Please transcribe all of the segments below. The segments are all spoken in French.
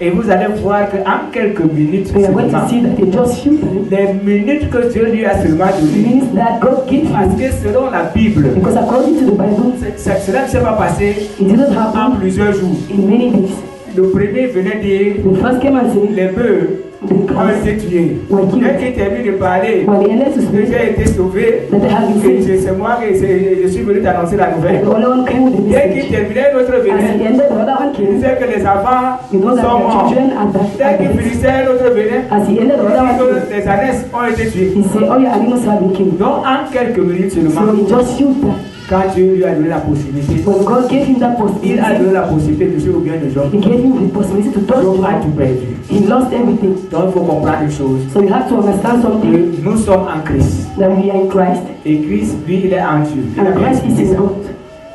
Et vous allez voir qu'en quelques minutes, We are going to see that in just few times, les minutes que Dieu lui a seulement données, means that God gave parce you. que selon la Bible, Because according to the Bible, cela ne s'est pas passé it didn't en happen plusieurs jours. in many days. Le premier venait dire, The first came and said, les bœufs the ont cows été tués. were Dès killed. qu'il termine de parler, When he ended to que speak, j'ai été sauvé, that they have been et saved. c'est moi que je suis venu t'annoncer la nouvelle. The only one came with the Dès qu'il message. terminait, l'autre As he venait. ended, the other one Il came. disait que les enfants You know that sont the morts. children are Dès dead. qu'il finissait, l'autre venait. As he ended, the Il other dit one que came. les ânesses ont été tués. He said, all your animals have been killed. Donc, en quelques minutes So seulement, in just few times, quand Dieu lui a donné la possibilité, when God gave him that il a possibility, donné la possibilité de toucher au bien de Job. he gave him the possibility to touch Job a the tout perdu. He lost everything. Donc, il faut comprendre une chose. So you have to understand something, Que nous sommes en Christ. that we are in Christ. Et Christ, lui, il est en Dieu. Il a And bien Christ is expliqué in ça. God.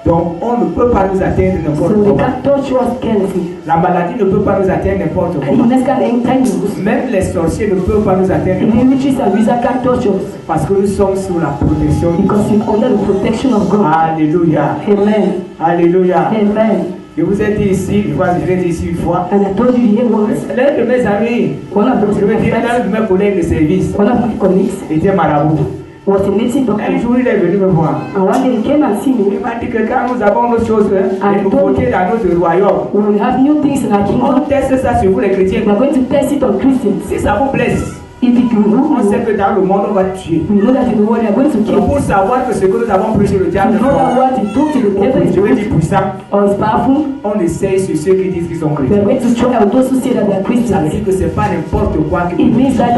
Donc, on ne peut pas nous atteindre So n'importe they comment. can't touch us carelessly. La maladie ne peut pas nous atteindre n'importe And comment. illness can enter you. Même les sorciers ne peuvent pas nous atteindre Even witches and wizards can't touch us. parce que nous sommes sous la protection de Because Dieu. we're under the protection of God. Alléluia. Amen. Alléluia. Amen. Je vous ai dit ici, je crois que je l'ai dit ici une fois. And I told you here once, L'un de mes amis, one of those je veux dire l'un friends, de mes collègues de service, one of my colleagues, était marabout. was a native doctor. Un jour, il est venu me voir. And one day he came and see Il me. m'a dit que quand nous avons nos choses, des nouveautés dans notre royaume, When we have new things in our on kingdom, teste ça sur vous les chrétiens. we are going to test it on Christians. Si ça vous blesse, If it will on sait move, que dans le monde, on va tuer. we know that in the world we are going to Donc kill. pour savoir que ce que nous avons prêché le We diable, know that what he told to the devil is je veux dire good puissant, or is powerful. on essaye sur ceux qui disent qu'ils sont We are chrétiens. going to try on those who say that they are Ça veut Christians. dire que c'est pas n'importe quoi qui It peut means that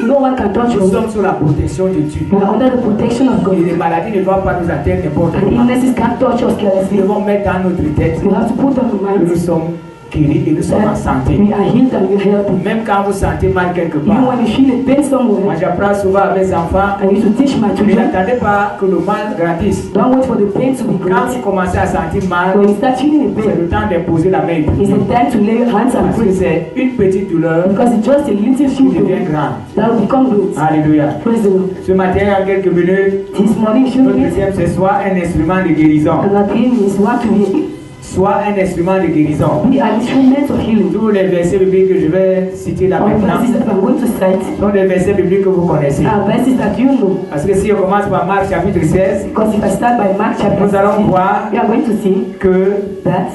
no one can touch Nous us. sommes sous la protection de Dieu. We are under the protection of God. Et les maladies ne doivent pas nous atteindre n'importe And comment. illnesses can't touch us Nous carelessly. devons mettre dans notre tête We have to put on the que nous mind sommes guéris et nous sommes en that santé. we are healed and we are healthy. Même quand vous sentez mal quelque Even part. when you feel a pain Moi somewhere, j'apprends souvent avec mes enfants, I used to teach my ne children, n'attendez pas que le mal grandisse. don't wait for the pain to be Quand great. vous commencez à sentir mal, When you start feeling a c'est pain, le temps d'imposer la main. it's the time to lay your hands and Parce que pray. c'est une petite douleur Because it's just a little qui few devient pain grande. that will become great. Alléluia. Praise the Lord. Ce matin, il y a quelques minutes, This morning, few notre minutes, deuxième, c'est soit un instrument de guérison. and our dream is what to be Soit un instrument de guérison. an instrument of healing. Tous les versets bibliques que je vais citer là All maintenant verses that I'm going to cite sont des versets bibliques que vous connaissez. are verses that you know. Parce que si on commence par Marc chapitre 16, Because if I start by Mark chapter nous allons 16, voir we are going to see que that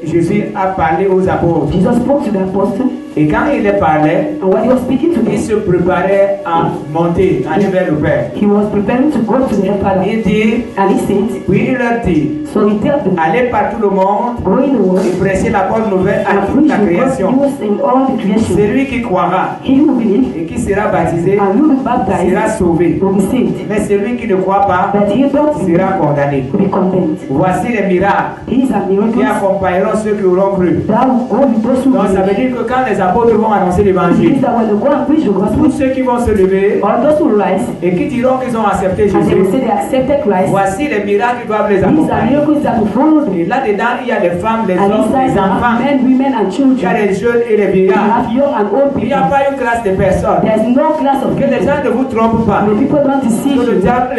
Jésus a parlé aux apôtres. Jesus spoke to the apostle, Et quand il les parlait, and when he was speaking to il them, se préparait à monter, à aller vers le Père. he was preparing to go to the Father. Il dit, And he said, puis il leur dit, so he tells them, allez par tout le monde go in the world et prêchez la bonne nouvelle à and toute preach la the good création. news in all the creation. Celui qui croira He who believes et qui sera baptisé and will be baptized sera sauvé. will be saved, Mais celui qui ne croit pas but he don't believe sera condamné. will be condemned. Voici les miracles These are qui miracles accompagneront ceux qui auront cru. that will go with those who Donc ça veut believe. dire que quand les apôtres vont annoncer It l'évangile, means that when they go and preach the tous gospel, ceux qui vont se lever all those who rise et qui diront qu'ils ont accepté and they will Jésus, say they accepted Christ, voici les miracles qui doivent les these are accompagner. miracles that will follow them. Et là-dedans, il y a des femmes, des And hommes, inside des you have enfants, men, women, and il y a children. des jeunes et des You vieillards. have young and old Il n'y a people. pas une classe de personnes. There is no class of Que les people. gens ne vous trompent pas. The people don't deceive Que le you. diable,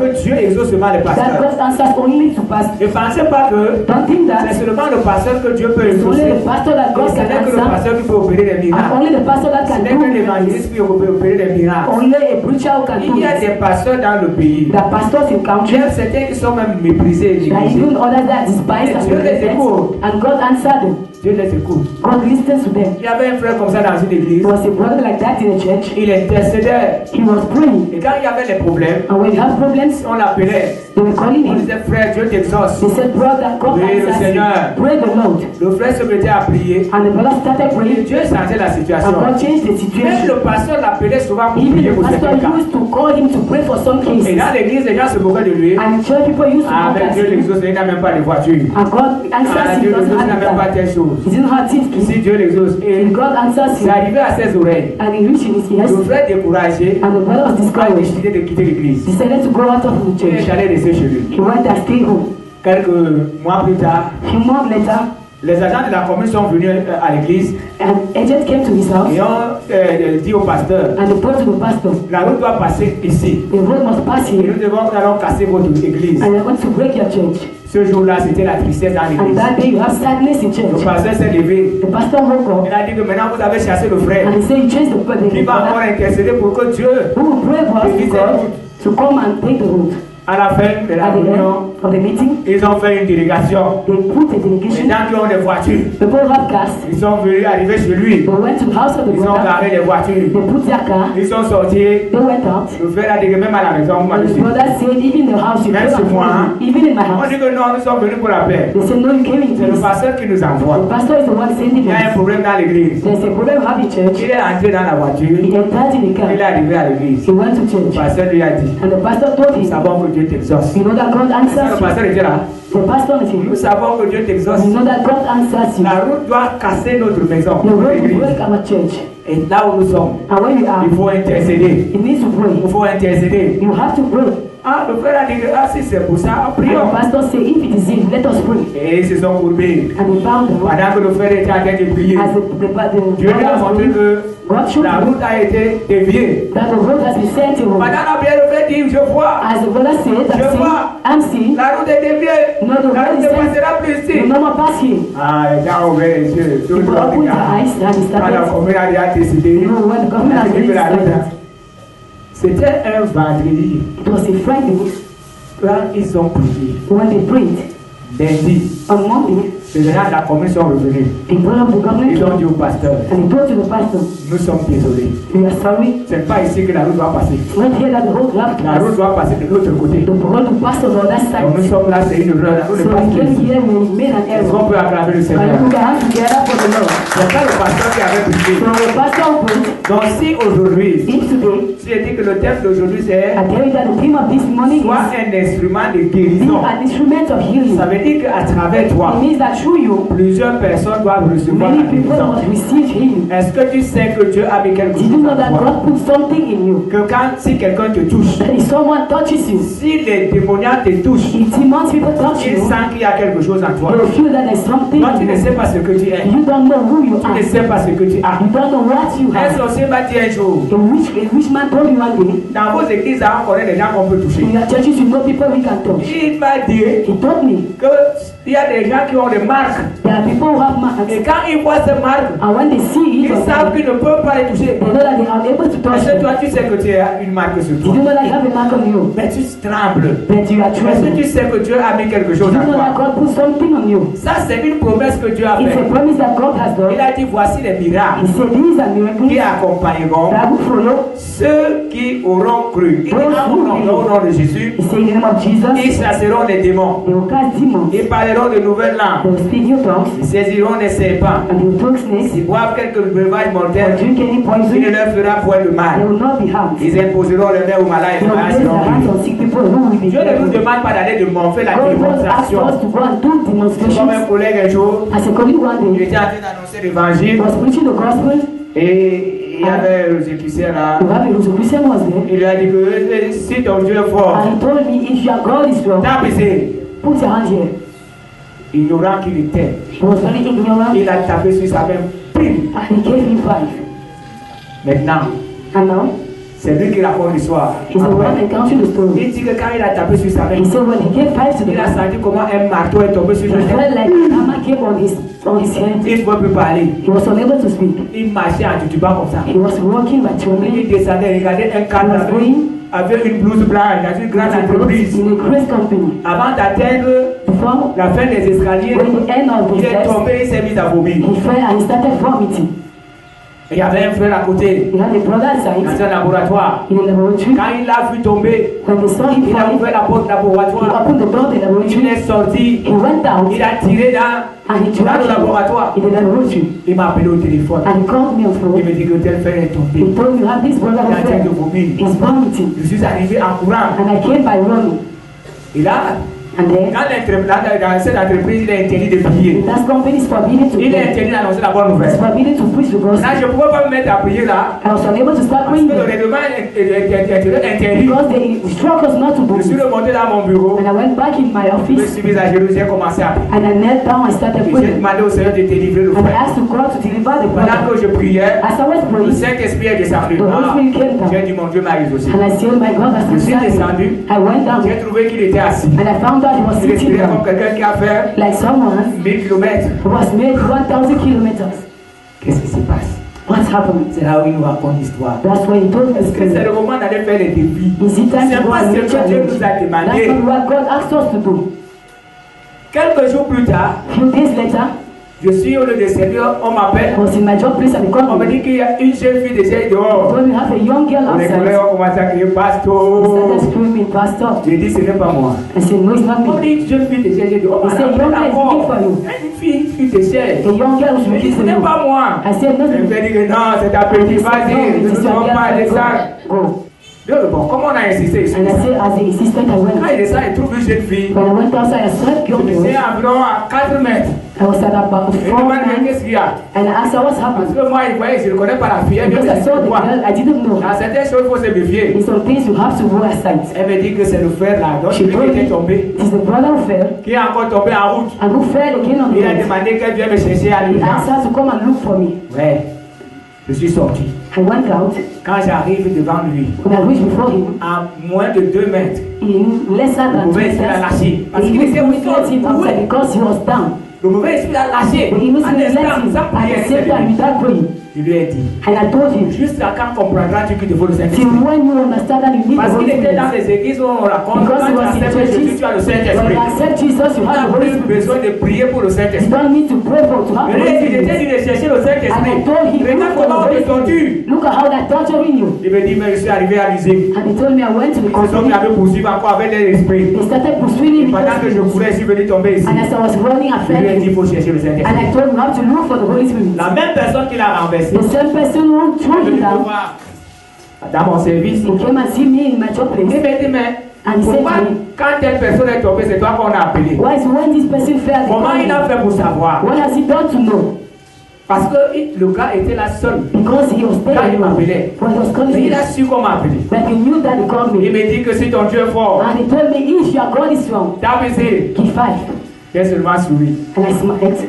que Dieu exauce seulement les That pasteurs. God answers only to pastors. Ne pensez pas que Don't think c'est that seulement le pasteur que Dieu peut it's only exaucer. the pastor that Et God ce can n'est que le answer, pasteur qui peut opérer les and miracles. only the pastor that Ce can n'est que do it. l'évangéliste qui peut opérer les miracles. Only a preacher who can Il do y a it. des pasteurs dans le pays. The pastors in Il y country, a certains qui sont même méprisés et there are négligés. even others that despise and Dieu les reject, écoute. and God answered them. Dieu les écoute. God listens to them. Il y avait un frère comme ça dans une église. There was a brother like that in a church. Il intercédait. He was praying, Et quand il y avait des problèmes, and when he had problems, on l'appelait. they were calling On him. disait, frère, Dieu t'exauce. They said, brother, God Oui, le answers Seigneur. you. Pray the Lord. Le frère se mettait à prier. And the brother started Et praying, Dieu changeait la and situation. God changed the Même situation. le pasteur l'appelait souvent pour Even prier the pour pastor certains cas. used to call him to pray for some Et cases. dans l'église, les gens se moquaient de lui. And church people used to Ah, mock mais at Dieu him. l'exauce, il n'a même pas de voiture. And God Ah, answers Dieu him, doesn't l'exauce, il n'a have même pas that. telle chose. He didn't have things. Si Dieu l'exauce, et And God answers c'est him. arrivé à ses oreilles. And he reached in his ears. Le frère découragé And the brother was a discouraged. décidé de quitter l'église. Decided to go out of the Il church. est allé rester chez lui. He went and stayed home. Quelques mois plus tard, A few months later, les agents de la commune sont venus à l'église an agent came to his house et ont dit au pasteur, and they told to the pastor, la route doit passer ici. the road must pass Et here nous allons casser votre église. and you're going to break your church. Ce jour-là, c'était la tristesse dans And l'église. that day you have sadness in Le church. pasteur s'est levé. The pastor woke up Il a dit que maintenant vous avez chassé le frère. and he said, you chased the Qui va encore brother intercéder pour que Dieu, who will pray for us to God to come and take the road. à la fin de la At the réunion, end of the meeting, ils ont fait une délégation. they put a Les delegation. gens qui ont des voitures, People have cars. ils sont venus arriver chez lui. They went to the house of the Ils ont brother. garé les voitures. They put their car. Ils sont sortis. They went out. Le frère a dit que même à la maison, vous m'avez And the suivi. brother said, even in the house, you Même came chez moi, hein. and even in my On house. dit que non, nous sommes venus pour la paix. They said, no, you came in C'est le peace. pasteur qui nous envoie. The pastor is the one sending Il y a un us. problème dans l'église. There's a problem we have in church. Il est entré dans la voiture. He entered in the car. Il est arrivé à l'église. He went to Le church. pasteur lui a dit, And the pastor told nous him, savons que Dieu t'exauce. you know that God Ça, answers le you. pasteur était là. The pastor is Nous him. savons que Dieu t'exauce. You know that God answers you. La route doit casser notre maison, The notre road will église. break our church. Et là où nous sommes, And where you are, il faut intercéder. it needs to Il pray. faut intercéder. You have to pray. Ah, le frère a dit que ah, si c'est pour ça, And the prions. pastor said, if it is it, let us pray. Et ils se sont courbés. And he bowed down. Pendant que le frère était en train de prier, As the Dieu lui a montré brother que God showed la him route a été déviée. that the road has been sent to him. Pendant la prière, le frère dit, je vois, As the brother said, Je vois. I'm seeing. la route est déviée. No, the La road route is ne sent. passera plus You ici. no more pass here. Ah, les gens ont ouvert les yeux. Tout le People monde opened their regarde. eyes and he Quand la started. commune a déjà décidé, You know, when the on government a has dit que la route decided, a- C'était un vendredi. it was a Friday Quand ils ont prié, when they prayed. lundi, On Monday, les gens de la commune sont revenus. the brother of the government Ils ont dit came au pasteur, and he told to the pastor, nous sommes désolés. we are sorry. Ce n'est pas ici que la route doit passer. Not here that the road will have to La route pass. doit passer de l'autre côté. The road will pass on the other Donc nous side. sommes là, c'est une erreur. La route So ne passe we plus came ici. here when we made an Est-ce error. qu'on peut acclamer le And Seigneur? we put our hands together for the Lord. C'est pas le pasteur qui avait prié. So the pastor prayed. Donc si aujourd'hui, If today, si je dis que le thème d'aujourd'hui c'est I tell you that the theme of this morning soit is un instrument de being guérison, an instrument of healing. ça veut dire qu'à travers It toi, means that through you, plusieurs personnes doivent recevoir la many people guérison. must receive healing. Est-ce que tu sais que Dieu a mis quelque Did you chose know en that toi? God put something in you? Que quand, si quelqu'un te touche, That if someone touches you, si les démoniaques te touchent, if demons people touch ils you, sentent qu'il y a quelque chose en toi. they will feel that there's something Toi, tu in ne sais you. pas ce que tu es. You don't know who you Tu are. ne sais pas ce que tu as. You don't know what you Un have. sorcier m'a dit un jour, A rich man told you one day, dans vos églises, là, on connaît des gens qu'on peut toucher. in your churches you know people we can touch. Il m'a dit He told me qu'il y a des gens qui ont des marques. there are people who have marks, Et quand ils voient ces marques, and when they see ils it, savent qu'ils ne peuvent pas les toucher. they know that they are able to touch Est-ce que you. toi, tu sais que tu as une marque sur Did toi? you know that you have a mark on you? Mais tu trembles. That you are Est-ce que trembling? tu sais que Dieu a mis quelque chose Did you en know that toi? God put something on you? Ça, c'est une promesse que Dieu a It's a faite. promise that God has Il done. a dit, voici les miracles He said these are qui miracles accompagneront that will follow. ceux qui auront cru. Il dit, au nom de Jésus, He said in the name of Jesus, ils chasseront les démons. they will cast demons. Ils parleront de nouvelles They langues. will speak new tongues, Ils saisiront des serpents. and they will take snakes, S'ils boivent quelques breuvages or mortels, drink any il ne poison. leur fera point de They mal. will not be harmed. Ils imposeront les mains aux malades et They les will malades place seront their hands guéris. on sick people who will be Dieu ne nous healed. demande pas d'aller de montrer la God wants us démonstration. to go and do Comme un demonstrations. collègue un jour, As a colleague one il day, était en train d'annoncer he l'évangile was preaching the gospel. et il y avait le Égyptien là. The Bible was a Christian was there. Il lui a dit que si ton Dieu est fort, And he told me, if your God is strong, tape ici. put your hand here. Ignorant qu'il était, He was very ignorant, il a tapé sur sa main. Pim. and he gave him 5. Maintenant, And now, c'est lui qui raconte l'histoire. he's the one that counts you the story. Il dit que quand il a tapé sur sa main, He said when he gave 5 to the il a man, senti comment un marteau est tombé sur he sa tête. felt like a hammer came on his head. Il ne pouvait plus parler. He was unable to speak. Il marchait en titubant comme ça. He was walking by trembling. Il descendait, regardait un cadre avec une blouse blanche dans une grande entreprise. In a great company. Avant d'atteindre Before, la fin des escaliers, when the end of the il est steps, tombé, il s'est mis à vomir. he fell and he started vomiting. Il y avait un frère à côté, He had a brother dans side un laboratoire. in the laboratory. Quand il l'a vu tomber, When they saw him il a falling, ouvert la porte du he laboratoire. opened the door of the Il laboratory. est sorti, He went down il a tiré dans and he le dragged him laboratoire. in the laboratory. Il m'a appelé au téléphone. And he called me on Il phone. me dit que tel frère est He tombé. told me, have this brother Il est en train de friend vomir. is vomiting. Je suis arrivé en courant. And I came by running. Et là, And then, dans cette entreprise, il est interdit de prier. that company is forbidden to Il est pray. interdit d'annoncer la bonne It's nouvelle. forbidden to preach the gospel. Là, je ne pouvais pas me mettre à prier là. I was unable to start Parce que praying le there règlement est interdit. because they instruct us not to do Je suis it. remonté dans mon bureau. And I went back in my Je me office suis mis à genoux, j'ai commencé à prier. and I knelt down and started Et j'ai praying. demandé au Seigneur de délivrer le And I frère. asked to God to deliver the Pendant brother. que je priais, As I was le praying, Saint-Esprit est descendu. the Holy Spirit came down. J'ai dit, mon Dieu m'a exaucé. And I said, oh my God, as Je suis I descendu. I went down J'ai trouvé qu'il était assis. and I found that he was Il sitting respirait comme down, quelqu'un qui a fait like someone 1000 kilomètres. who has made 1,000 kilometers. Qu'est-ce qui se passe? What's happened? C'est là où il nous raconte l'histoire. That's why he told us. Est-ce que c'est le moment d'aller faire les défis? Is it time C'est to go pas and ce make que Dieu challenge? nous a That's demandé. not what God asked us to do. Quelques jours plus tard, Few days later, je suis au lieu de servir, on m'appelle. I was in my job place at the On me company. dit qu'il y a une jeune fille déjà dehors. When we have a young girl Les collègues outside, ont commencé à crier we Pastor. started screaming, Pastor. J'ai dit ce n'est pas moi. I said, no, it's not On me. dit une jeune fille déjà dehors. He said, young girl is looking for you. Une fille qui te cherche. A young girl is Je dis looking ce for n'est you. pas moi. I said, no, Elle me dit que non, c'est ta petite, vas-y, it ne is nous your sommes pas de ça. girl. Go. Bon, comment on a insisté ici? And I said, as the assistant, I Quand went. il est ça, il trouve une jeune fille. When I went outside, I saw a young C'est girl. environ à 4 mètres. I was at about Et il 4 me demande months. qu'est-ce qu'il y a. And I asked her, what's Parce happened? que moi, il voyait, je ne connais pas la fille. Elle me Because I dit saw the pourquoi. girl, I didn't know. Dans certaines choses, il faut se méfier. In some things, you have to go aside. Elle me dit que c'est le frère là, donc She celui told qui me était tombé, it is the brother who fell qui est encore tombé en route. and who fell again on the Il a road. demandé qu'elle vienne me chercher à He l'urgence. asked her to come and look for me. Ouais, je suis sorti. I went out. Quand j'arrive devant lui, When I reached before him, à moins de 2 mètres, in lesser le than 2 mauvais esprit l'a meters, lâché. Parce he qu'il était immediately let him au outside because he was down. Le mauvais esprit l'a lâché. He En immediately let instant, him sans at prière, the same time without praying. je lui ai dit, And I told him, jusqu'à quand comprendras-tu qu'il te faut le till Saint-Esprit? when you understand that you need the Parce qu'il Holy était dans Spirit. les églises où on raconte, Because quand he tu was in acceptes Jésus, churches, tu as le when Saint-Esprit. you accept Jesus, you Tu have n'as the Holy plus Spirit. besoin de prier pour le You Saint-Esprit. don't need to pray for to have the Je lui ai Holy dit, j'étais Spirit. dit de chercher le And I Saint-Esprit. told him, Regarde look for the comment on Holy te torture. Spirit. Look at how they're torturing you. Il me dit, mais je suis arrivé à l'usine. And he told me I went to the Ils se sont mis company. à me poursuivre encore avec l'esprit. They started pursuing Et him pendant que je because courais, je suis venu tomber ici. and as I was running, I Je lui ai fell dit, il him. faut chercher le And Saint-Esprit. I told him how to look for the Holy Spirit. La même personne qui l'a renversé, The same person who threw je him vais down, voir dans mon service. he came and see me in my job Il place. m'a dit, mais And he said pourquoi to me, quand telle personne est tombée, c'est toi qu'on a appelé? why is when this person fell, they Comment called il a me? fait pour savoir? What has he done to know? Parce que le gars était là seul. Because he was there Quand il alone. m'appelait, When he was calling mais il me, a su qu'on m'a appelé. but he knew that he called Il me. me dit que si ton Dieu est fort, And he told me, if your God is strong, tape ici. give 5. J'ai seulement souri. And I smiled.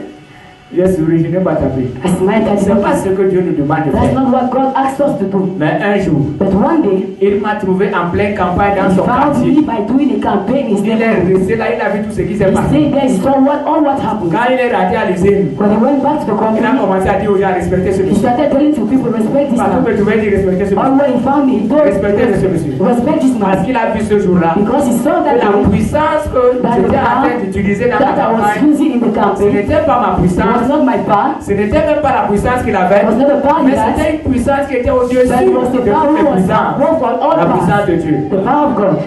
J'ai souri, je n'ai pas tapé. I smiled at Ce n'est pas him. ce que Dieu nous demande de That's faire. not what God asked us to do. Mais un jour, But one day, il m'a trouvé en pleine campagne dans he son found quartier. me by doing a campaign in his Il est neighborhood. resté là, il a vu tout ce qui s'est He passé. stayed there, he saw all what happened. Quand il est rentré à l'usine, When he went back to the il a company, commencé à dire aux gens, respectez ce he monsieur. started telling to people, respect this Partout man. que tu veux dire, respectez ce All monsieur. when he found me, he told Respectez ce monsieur. respect this Parce man. qu'il a vu ce jour-là Because he saw que that la day, puissance que j'étais en train d'utiliser dans ma that I was campagne, using in the ce campaign, n'était pas ma it was puissance, not my power. ce n'était même pas la puissance qu'il avait, It was not the power he mais had, c'était une puissance qui était au-dessus but it was de the toutes power who les was puissances. above all La puissance powers. de Dieu. The power of God.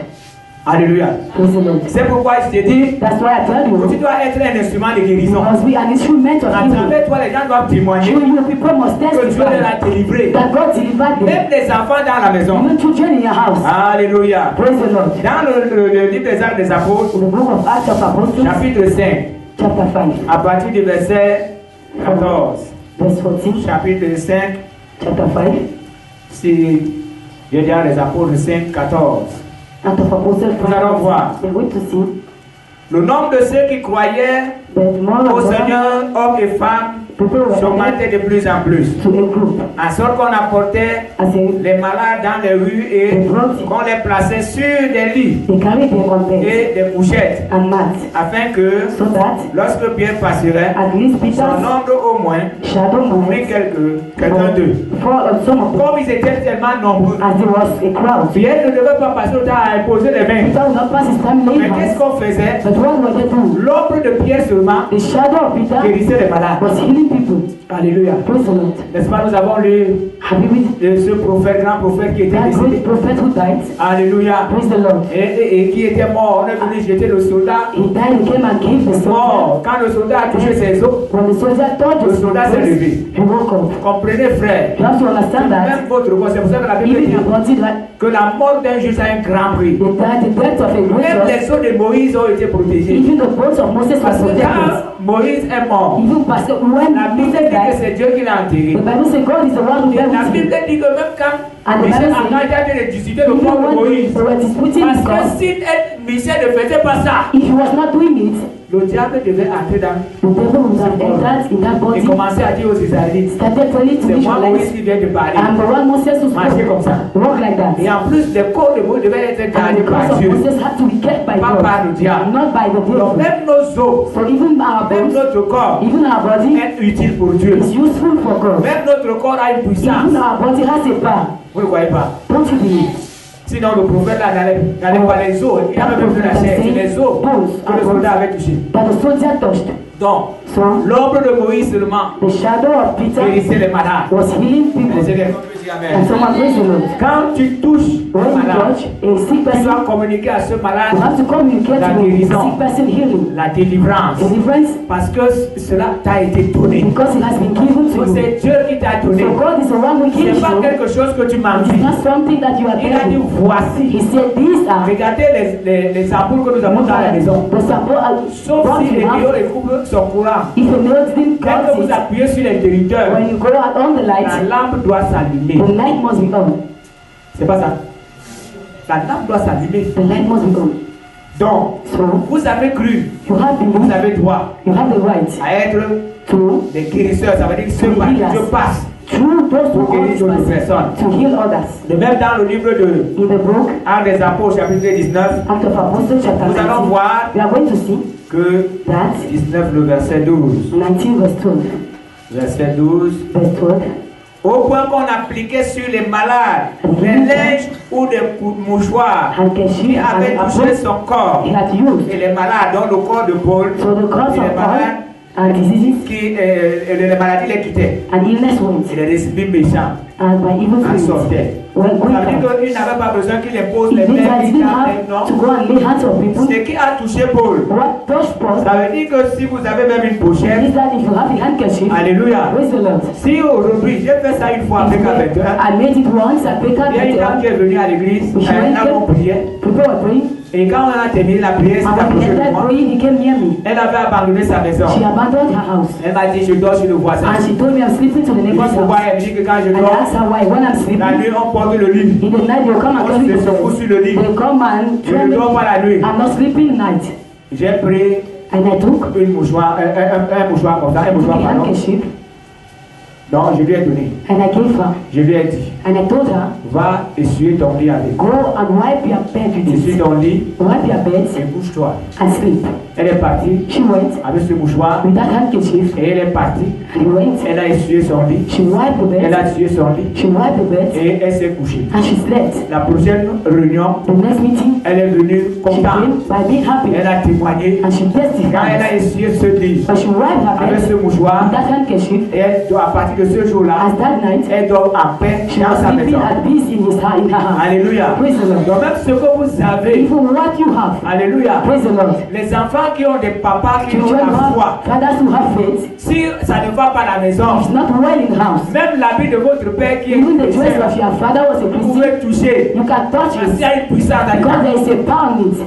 Alléluia. Praise the Lord. C'est pourquoi je t'ai dit That's why I tell que tu you, dois être un instrument de you guérison. must be an instrument of À healing. travers toi, les gens doivent témoigner You people must que Dieu testify les a délivrés. that God delivered Même them. les enfants dans la maison. Even children in your house. Alléluia. Praise the Lord. Dans le livre des Actes des Apôtres, In the book of Acts of Apostles, chapitre 5, chapter 5, à partir du verset 14. verse 14, Chapitre 5, chapter 5, si je dis les Apôtres 5, 14. Acts of Apostles 5. Nous allons voir. We're going to see Le nombre de ceux qui croyaient that more au of them, Seigneur, hommes et femmes, people were added s'augmentaient de plus en plus. to a group. En sorte qu'on apportait As a, les malades dans les rues et qu'on les plaçait sur des lits they carried their content et des couchettes, and mats, afin que so that lorsque Pierre passerait, at least son Peter's nombre au moins shadow prit might quelqu'un d'eux. fall on some of them. Comme ils étaient tellement nombreux, As there was a crowd, Pierre ne devait pas passer au temps à imposer les mains. Peter would not pass his time laying Mais qu'est-ce hands. qu'on faisait? But what were they doing? L'ombre de Pierre seulement The shadow of Peter guérissait les malades. was healing people. Alléluia. Praise the Lord. N'est-ce pas, nous avons lu Have you read de ce prophète, grand prophète qui était that décédé. great prophet who died? Alléluia. Praise the Lord. Et qui était mort. On est venu jeter le soldat He died, he came and gave the soldier. mort. Quand le soldat a touché ses os, When the soldier touched le his soldat s'est breast, levé. he woke up. Comprenez, frère. You have to understand that Même votre corps, c'est pour ça que la Bible even dit your body, like que la mort d'un juste a un grand prix. the death of a Même great les os de Moïse ont été protégés. even the bones of Moses Parce were que protected. quand Moïse est mort, Even Pastor, when la Bible Moses dit que died, c'est Dieu qui l'a enterré. the Bible says God is the one who Et la buried Bible him. dit que même quand And the Michel Bible a été de discuter le Even corps de when Moïse, they were disputing parce his que God, si Michel ne faisait pas ça, If he was not doing it, le diable devait entrer dans the devil would have entered in that et body, commencer à dire aux Israélites, started telling to c'est moi Moïse Israelites, qui vient de parler. I'm the one Moses who Marchez comme spoke. ça. Walk like that. Et en plus, les corps de Moïse devaient être And gardés the par cross of Dieu, Moses had to be kept by pas God, par le diable. not by the Donc devil. même nos os, So even our même bones, notre corps even our body est utile pour Dieu. is useful for God. Même notre corps a une puissance. Even our body has a power. Vous ne voyez pas? Don't you believe? Sinon, le prophète là n'allait pas les os. Il n'avait même plus la chair. C'est les os que le soldat avait touché. That the soldier touched. Donc, So l'ombre de Moïse seulement the shadow of Peter guérissait les malades. was healing people. C'est des gens qui disent Amen. And someone praise the Lord. Quand tu touches un When you malade, touch a sick tu person, dois communiquer à ce you malade have to communicate La with the guérison. sick person healing. la délivrance. Deliverance, Parce que cela t'a été donné. because it has been given to Donc, you. c'est Dieu qui t'a donné. So God is the one who Ce gives n'est pas you. quelque chose que tu m'as It is dit. not something that you are Il a dit getting. voici. He said these are Regardez les ampoules que nous avons dans la maison. the sample Sauf brought si you les have. néons écoupent son courant. If a male didn't Dès que cut vous it, appuyez sur l'interrupteur, when you go out on the la light, lampe doit s'allumer. the light must be on. C'est pas ça. La lampe doit s'allumer. The light must be on. Donc, So vous avez cru, you have vous belief, avez droit you have the right à être to des guérisseurs. Ça veut dire que ce par qui Dieu passe through those who pour guérir are d'autres person, personnes. to heal others. De même dans le livre de In the book, Actes des Apôtres, chapitre 19, Act of Apostles, chapter nous allons 19, voir we are going to see que that 19, le verset 12. 19 verse 12. Verset 12. Verse 12. Au point qu'on appliquait sur les malades des linges ou des mouchoirs qui Handkerchief avaient and touché apple son corps. he had used. Et les malades, dont le corps de Paul, So the cause et les of malades all and diseases les maladies les quittaient. and illness went, Et les esprits méchants and by evil en spirits sortaient. were Ça going veut dire out. qu'il n'avait pas besoin qu'il impose les It means mains that he qui didn't avaient, have to non. go and lay hands on people. Ce qui a touché Paul, What touched Paul ça veut dire que si vous avez même une is pochette, that if you have a handkerchief, alléluia. praise the Lord. Si aujourd'hui, j'ai fait ça une fois avec un vêtement, I made it once, I picked up il y a une dame qui it. est venue à l'église, elle a mon prière, People were praying, et quand on a terminé la prière, and c'était when we approché de ended moi, praying, he came near me. elle avait abandonné sa maison. She abandoned her house, Elle m'a dit, je dors chez le voisin. and she told me I'm sleeping to the Et neighbor's pourquoi house. elle me dit que quand je And I dors, asked her why. When I'm la sleeping, nuit on porte le lit. in the night they'll come and On carry se secoue the sur le lit. They come and Je tell ne me dors pas la nuit. I'm not sleeping night. J'ai pris And I took une mouchoir, un mouchoir comme ça, un a mouchoir pardon. handkerchief Donc je lui ai donné. and I gave her. Je lui ai dit, And I told her, va essuyer ton lit avec. go and wipe your bed with Essuie it. ton lit Wipe your bed et couche-toi. and sleep. Elle est partie She went avec ce mouchoir with that handkerchief et elle est partie. and he went. Elle a essuyé son lit. She wiped the Elle bed. a essuyé son lit She wiped the bed et elle s'est couchée. and she slept. La prochaine réunion, The next meeting, elle est venue she contente. came by being happy Elle a témoigné. and she Quand elle testified. a essuyé ce lit But she wiped her avec bed ce mouchoir, with that handkerchief. et elle doit, à partir de ce jour-là, As that night, elle dort en paix she dans was sa sleeping maison. at peace in her house. Alléluia. Praise the Lord. Donc même ce que vous avez, Even what you have, alléluia, praise the Lord. les enfants qui ont des papas qui ont Children who la foi, have fathers who have faith, si ça ne va pas à la maison, it's not well in house. même l'habit de votre père qui est Even the dress chrétien, of your father was a vous Christian. pouvez toucher. You can touch Parce qu'il y it a une puissance dans because le there is a power in it.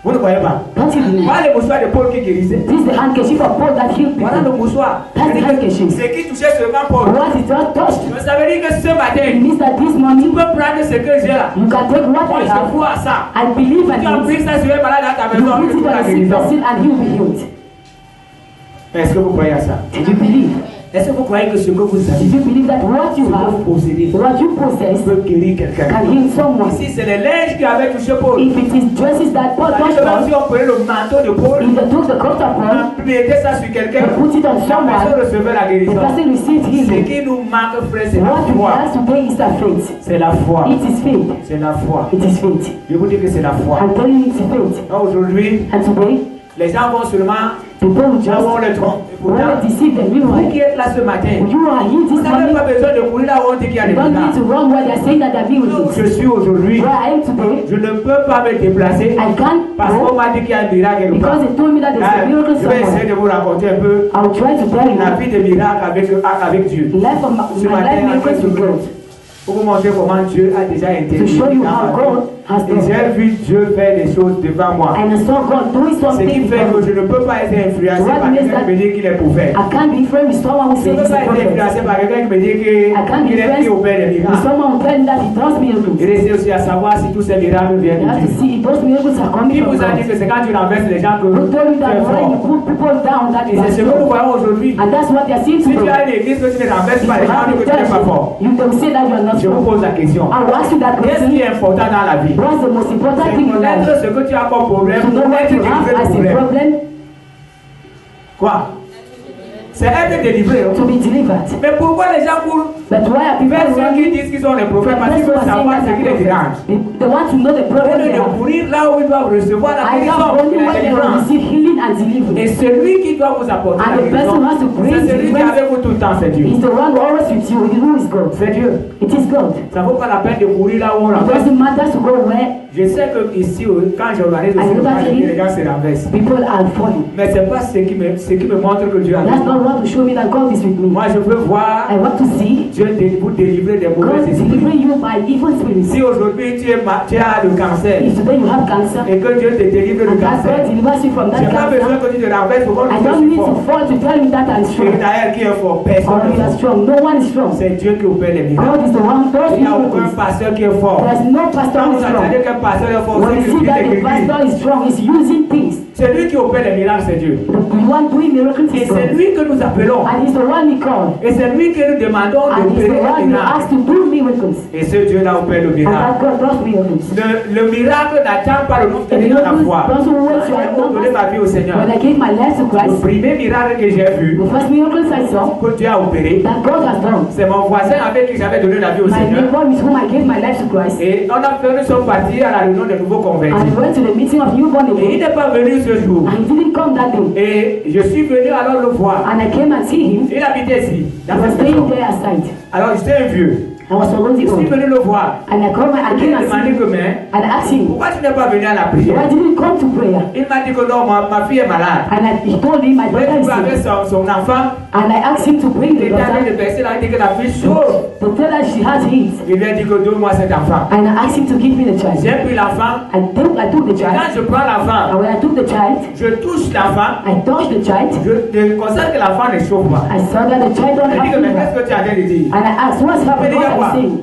Vous ne voyez pas. Don't you believe? Voilà le mouchoir de Paul qui guérissait. This is the handkerchief of Paul that healed Voilà le people. mouchoir. That's the handkerchief. C'est qui touchait seulement Paul. What is just touched? Mais ça veut dire que ce It matin, means that this tu morning peux prendre ce que j'ai là. you can take what Moi, I je have crois à ça. and believe Tu as in pris it. ça sur un malade dans ta You maison, put tu it peux on la a sick guérison. person and he will be healed. Est-ce que vous croyez à ça? Did you believe? Est-ce que vous croyez que ce que vous avez, Did you believe that what ce you que have, vous possédez, what you possess, peut guérir quelqu'un? can heal someone? Ici, c'est les linges qui avaient touché Paul. If it is dresses that Paul touched C'est comme si on, on prenait le manteau de Paul, if they took the coat of Paul, on mettait ça sur quelqu'un, they put it on la personne someone, recevait la the guérison. person received Ce healing. qui nous manque, frère, c'est la What we foi. have today is the faith. C'est la foi. It is faith. C'est la foi. It is faith. Je vous dis que c'est la foi. I'm telling you it's faith. Donc, aujourd'hui, And today, les gens vont seulement people will just avoir le tronc. Et want pourtant, to deceive them. vous Meanwhile, qui êtes là ce matin, you are here vous this n'avez morning. pas besoin de courir là où on dit qu'il y a des You don't need to miracles. run where they're saying that they're being Là où je with suis aujourd'hui, Where I am today, je ne peux pas me déplacer I can't parce qu'on go m'a dit qu'il y a un miracle quelque part. because they told me that there's Ah, a miracle je vais essayer somewhere. de vous raconter un peu I will try to tell la you vie de miracle avec Dieu. life of Ce my matin, life miracles with God. pour vous montrer comment Dieu a déjà To intervenu show you dans how ma vie. God has Et done. j'ai vu Dieu faire des choses devant moi. And I saw God doing Ce something. qui fait que je ne peux pas être influencé What par means quelqu'un qui me dit qu'il est prophète. I can't be influenced with someone who Je ne says peux he's pas a être prophet. influencé par quelqu'un qui me dit I can't be qu'il est qui opère les influenced with miracles. someone who tells me that he does miracles. Il essaie aussi à savoir si tous ces miracles You viennent have de to Dieu. see if those miracles are coming Qui from vous a dit God. que c'est quand tu renverses les gens que Who tu told you that es when you fort? put people down that Et you c'est are ce que nous strong? voyons aujourd'hui. And that's what they are seeing Si tu today. as une église que tu ne renverses If pas you les gens, have que a tu n'es pas fort. church, you will say that you are not Je vous strong. pose la question. I will ask you that Qu'est-ce qui question. est important dans la vie? What's the most important C'est thing in life? connaître ce que tu as comme problème, To know what être you have délivré as du a problème. problem, Quoi? C'est être délivré. to be delivered. Mais pourquoi les gens courent But why are people vers ceux qui running? disent qu'ils sont les prophètes? Parce qu'ils People veulent are saying savoir that ce qui les they dérange. they want to know the Au problem lieu they de have. courir là où ils doivent recevoir la I guérison have et only la when they will délivrance. receive healing and Et deliverance. celui qui doit vous apporter And la the person who has to guérison, bring c'est celui qui est deliverance avec vous tout le temps, c'est Dieu. is the one always with you. Who is God? C'est Dieu. It is God. Ça ne vaut pas la peine de courir là où on It renverse. doesn't matter to go where Je sais que ici, quand j'organise aussi le match, les gens se renversent. people are falling. Mais ce n'est pas ce qui me montre que Dieu a That's dit. not what to show me that God is with me. Moi, je veux voir I want to see Dieu vous délivrer des mauvais God esprits. delivering you by evil spirits. Si aujourd'hui tu as le cancer If today you have cancer et que Dieu te délivre du and that cancer, God delivers you from je n'ai that pas besoin cancer, que tu te renverses pour voir I que je don't suis need to fort. fall to tell you that I'm Et strong d'ailleurs, qui est fort? or Personne you n'est are fort. strong. No one is strong. C'est Dieu qui opère les miracles. God is the one who does Il n'y a aucun miracles. pasteur qui est fort. There's no pastor Quand who vous is strong. entendez qu'un pasteur est fort, When c'est you que see Dieu that est the l'église. pastor is strong, he's using things. C'est lui qui opère les miracles, c'est Dieu. The one doing miracles Et is c'est God. lui que nous appelons. And he's the one we call. Et c'est lui que nous demandons And he's the d'opérer one les we miracles. ask to do miracles. Et ce Dieu-là opère le And miracle. that God does miracles. Le miracle n'attend pas le nombre The de dans la miracles foi. doesn't wait to J'ai donné another. ma vie au Seigneur. When I gave my life to Le Christ, premier miracle que j'ai vu, the first miracles I saw que Dieu a opéré, that God has done. c'est mon voisin avec qui j'avais donné la vie au My Seigneur. neighbor with whom I gave my life to Christ, Et on a fait, nous sommes partis à la réunion des nouveaux and convertis. we went to the meeting of newborn Et il again, n'est pas venu ce jour. and he didn't come that day. Et je suis venu alors le voir. And I came and see him. Il habitait ici, He dans was cette staying maison. there aside. Alors j'étais un vieux. I was already Je suis old. venu le voir. And I came Il and m'a see demandé him que, mais and asked him, pourquoi tu n'es pas venu à la why prière? didn't you come to prayer? Il m'a dit que non, ma fille est malade. And he told him, my Mais daughter tu is peux avec sick. son enfant. And I asked him to bring Il the était en train de daughter baisser là, il dit que la fille chaud. to tell her she has heat. Il lui a dit que donne-moi cet enfant. And I asked him to give me the child. J'ai pris l'enfant. I took the Et child. quand je prends And l'enfant, when I took the child, je touche l'enfant. I touched the child. Je constate que l'enfant ne chauffe pas. I saw that the child don't Il dit have que mais fever. qu'est-ce que tu es en train de dire? And I asked, what's happening? What are you saying?